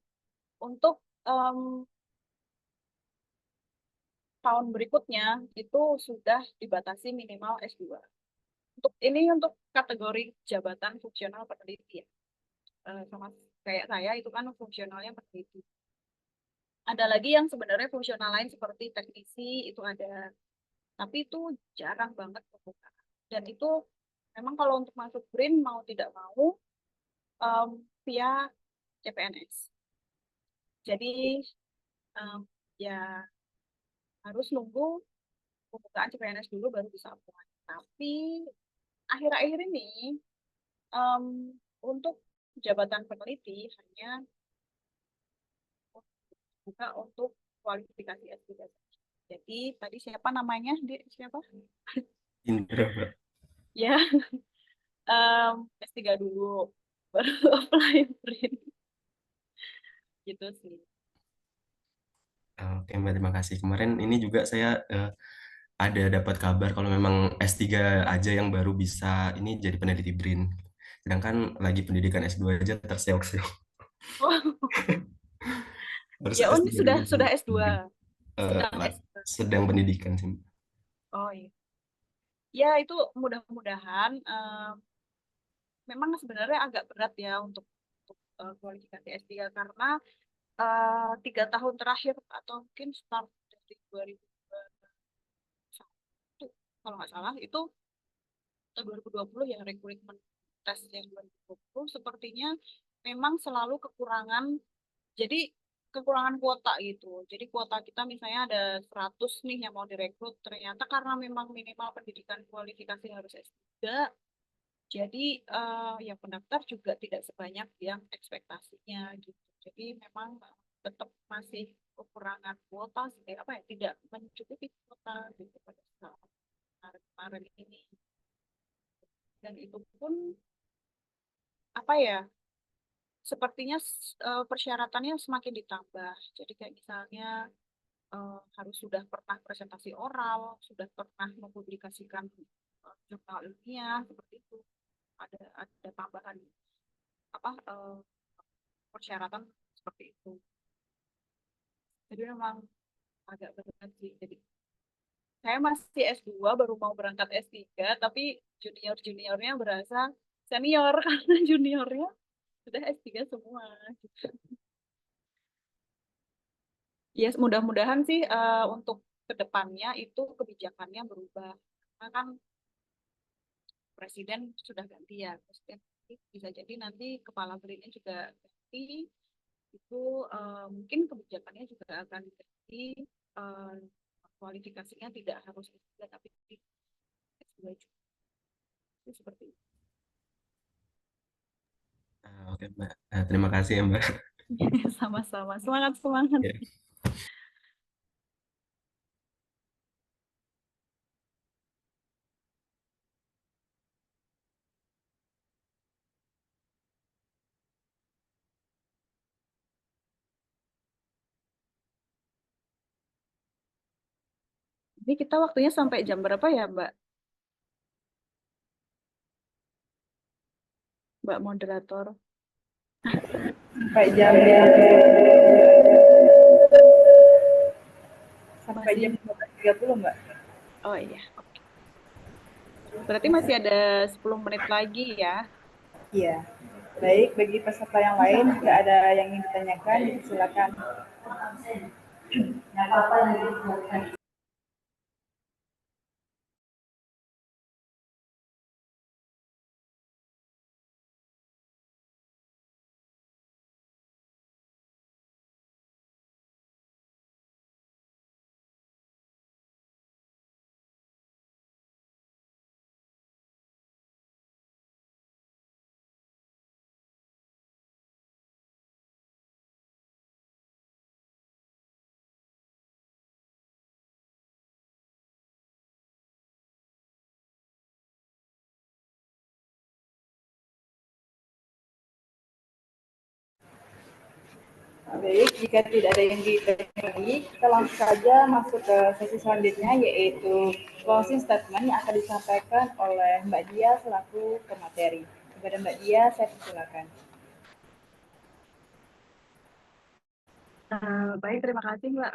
untuk tahun berikutnya itu sudah dibatasi minimal S2. Untuk kategori jabatan fungsional peneliti ya. Sama kayak saya itu kan fungsionalnya peneliti. Ada lagi yang sebenarnya fungsional lain seperti teknisi itu ada, tapi itu jarang banget membuka. Dan itu memang kalau untuk masuk BRIN mau tidak mau via CPNS. Jadi ya harus nunggu pembukaan CPNS dulu baru bisa apply. Tapi akhir-akhir ini untuk jabatan peneliti hanya buka untuk kualifikasi S3. Jadi tadi siapa namanya? Siapa? Indra Mbak. Ya, S3 dulu baru apply BRIN. Gitu sih. Oke Mbak, terima kasih. Kemarin ini juga saya ada dapat kabar kalau memang S3 aja yang baru bisa ini jadi peneliti BRIN. Sedangkan lagi pendidikan S2 aja terseok-seok. Harus Ya, S3 dulu sudah S2. Sedang pendidikan sih. Oh iya. Ya, itu mudah-mudahan memang sebenarnya agak berat ya untuk kualifikasi S3 karena 3 tahun terakhir atau mungkin start dari 2021 kalau nggak salah itu atau 2020 ya, rekrutmen tes yang 2020 sepertinya memang selalu kekurangan, jadi kekurangan kuota gitu. Jadi kuota kita misalnya ada 100 nih yang mau direkrut, ternyata karena memang minimal pendidikan kualifikasi harus S3, jadi yang pendaftar juga tidak sebanyak yang ekspektasinya gitu. Jadi memang tetap masih kekurangan kuota, apa ya, tidak mencukupi kuota gitu pada saat kemarin ini. Dan itu pun apa ya, sepertinya persyaratannya semakin ditambah. Jadi kayak misalnya harus sudah pernah presentasi oral, sudah pernah mempublikasikan jurnal ilmiah seperti itu. Ada tambahan apa persyaratan seperti itu. Jadi memang agak berat sih. Jadi saya masih S2 baru mau berangkat S3, tapi junior-juniornya berasa senior karena juniornya sudah S3 semua. Ya, mudah-mudahan sih untuk kedepannya itu kebijakannya berubah. Karena kan presiden sudah ganti ya, presiden bisa jadi nanti kepala BRIN-nya juga ganti, itu mungkin kebijakannya juga akan ganti, kualifikasinya tidak harus S3 tapi S2 juga. Itu seperti itu. Oke, Mbak. Terima kasih ya, Mbak. Sama-sama. Semangat. Ya. Ini kita waktunya sampai jam berapa ya, Mbak? Mbak moderator. Sampai jam sampai jam 12.30, Mbak. Oh iya, oke. Berarti masih ada 10 menit lagi ya. Iya. Baik, bagi peserta yang lain jika ada yang ingin ditanyakan, silakan. Baik, jika tidak ada yang ditanyakan lagi, kita langsung saja masuk ke sesi selanjutnya, yaitu closing statement yang akan disampaikan oleh Mbak Dia selaku pemateri. Kepada Mbak Dia, saya persilakan. Baik, terima kasih Mbak.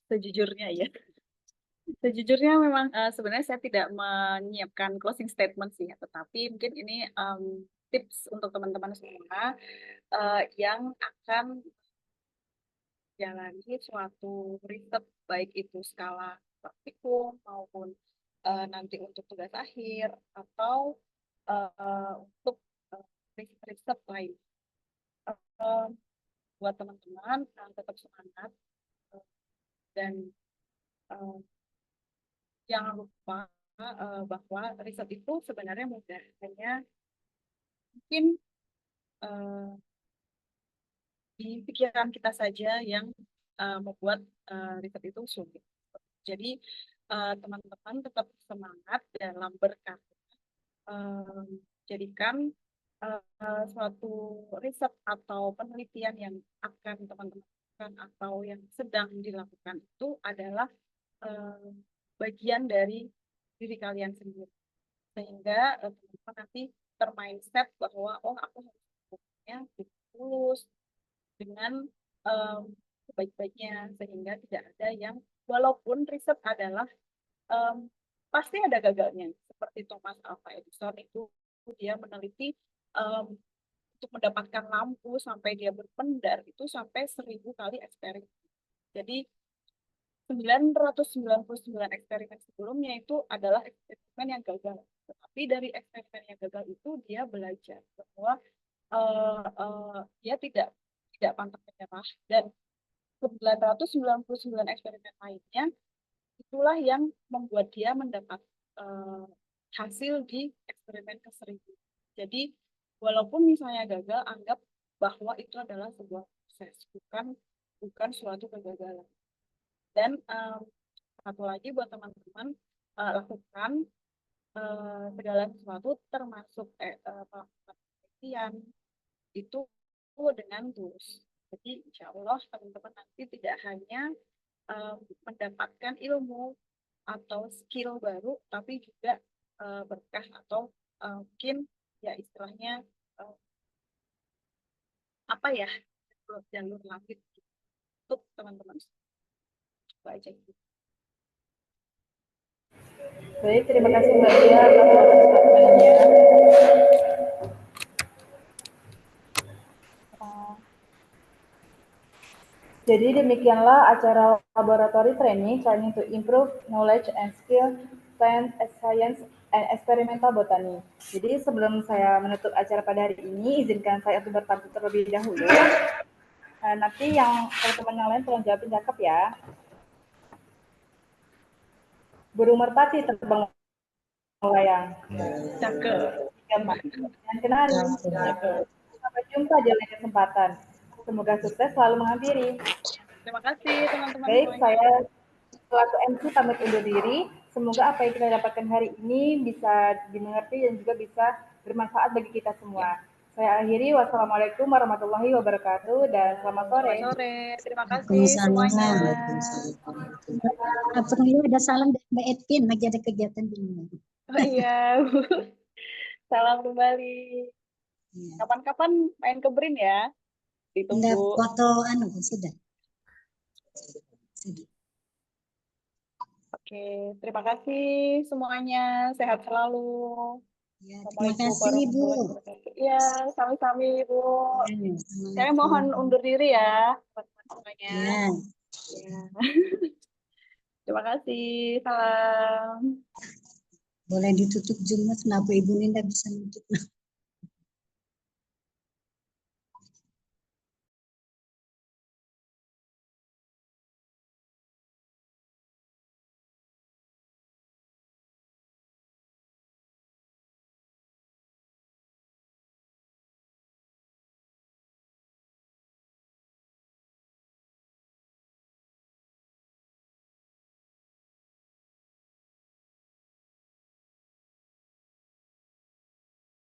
Sejujurnya ya. Sejujurnya memang sebenarnya saya tidak menyiapkan closing statement sih, tetapi mungkin ini tips untuk teman-teman semua yang akan jalani suatu riset, baik itu skala praktikum maupun nanti untuk tugas akhir atau untuk riset lain. Buat teman-teman tetap semangat dan jangan lupa bahwa riset itu sebenarnya mudah, hanya mungkin di pikiran kita saja yang membuat riset itu sulit. Jadi teman-teman tetap semangat dalam berkarya, jadikan suatu riset atau penelitian yang akan teman-teman lakukan atau yang sedang dilakukan itu adalah bagian dari diri kalian sendiri, sehingga teman-teman nanti termindset bahwa oh aku harus melakukannya tulus dengan sebaik-baiknya, sehingga tidak ada yang, walaupun riset adalah pasti ada gagalnya, seperti Thomas Alva Edison itu dia meneliti untuk mendapatkan lampu sampai dia berpendar itu sampai 1000 kali eksperimen. Jadi 999 eksperimen sebelumnya itu adalah eksperimen yang gagal. Tetapi dari eksperimen yang gagal itu dia belajar bahwa dia tidak pantang menyerah, dan 999 eksperimen lainnya itulah yang membuat dia mendapat hasil di eksperimen ke-1000. Jadi walaupun misalnya gagal, anggap bahwa itu adalah sebuah proses, bukan suatu kegagalan. Dan satu lagi buat teman-teman, lakukan segala sesuatu termasuk penelitian itu dengan tulus. Jadi insya Allah teman-teman nanti tidak hanya mendapatkan ilmu atau skill baru, tapi juga berkah atau mungkin ya istilahnya apa ya, jalur langit untuk teman-teman. Aja gitu. Baik, terima kasih Mbak Dia atas pertanyaannya. Jadi demikianlah acara laboratory training to improve knowledge and skill science and experimental botany. Jadi sebelum saya menutup acara pada hari ini, izinkan saya untuk berpantun terlebih dahulu. Nanti yang teman-teman yang lain tolong jawabin cakep ya. Burung merpati terbang melayang. Cakep. Yang kenari. Sampai jumpa di lain kesempatan. Semoga sukses selalu menghampiri. Terima kasih teman-teman. Baik, saya selaku MC pamit undur diri. Semoga apa yang kita dapatkan hari ini bisa dimengerti dan juga bisa bermanfaat bagi kita semua. Saya akhiri, wassalamualaikum warahmatullahi wabarakatuh dan selamat sore. Selamat sore, terima kasih semuanya. Ada salam dari Mbak Edwin, lagi ada kegiatan di sini. Oh iya, salam kembali. Kapan-kapan main ke BRIN ya, ditunggu. Foto sudah. Oke, terima kasih semuanya, sehat selalu. Ya, terima kasih Ibu. Ya, sami-sami Ibu. Saya mohon undur diri ya, teman-teman semuanya. Ya. Terima kasih, salam. Boleh ditutup Zoom, kenapa Ibu Ninda bisa nutup?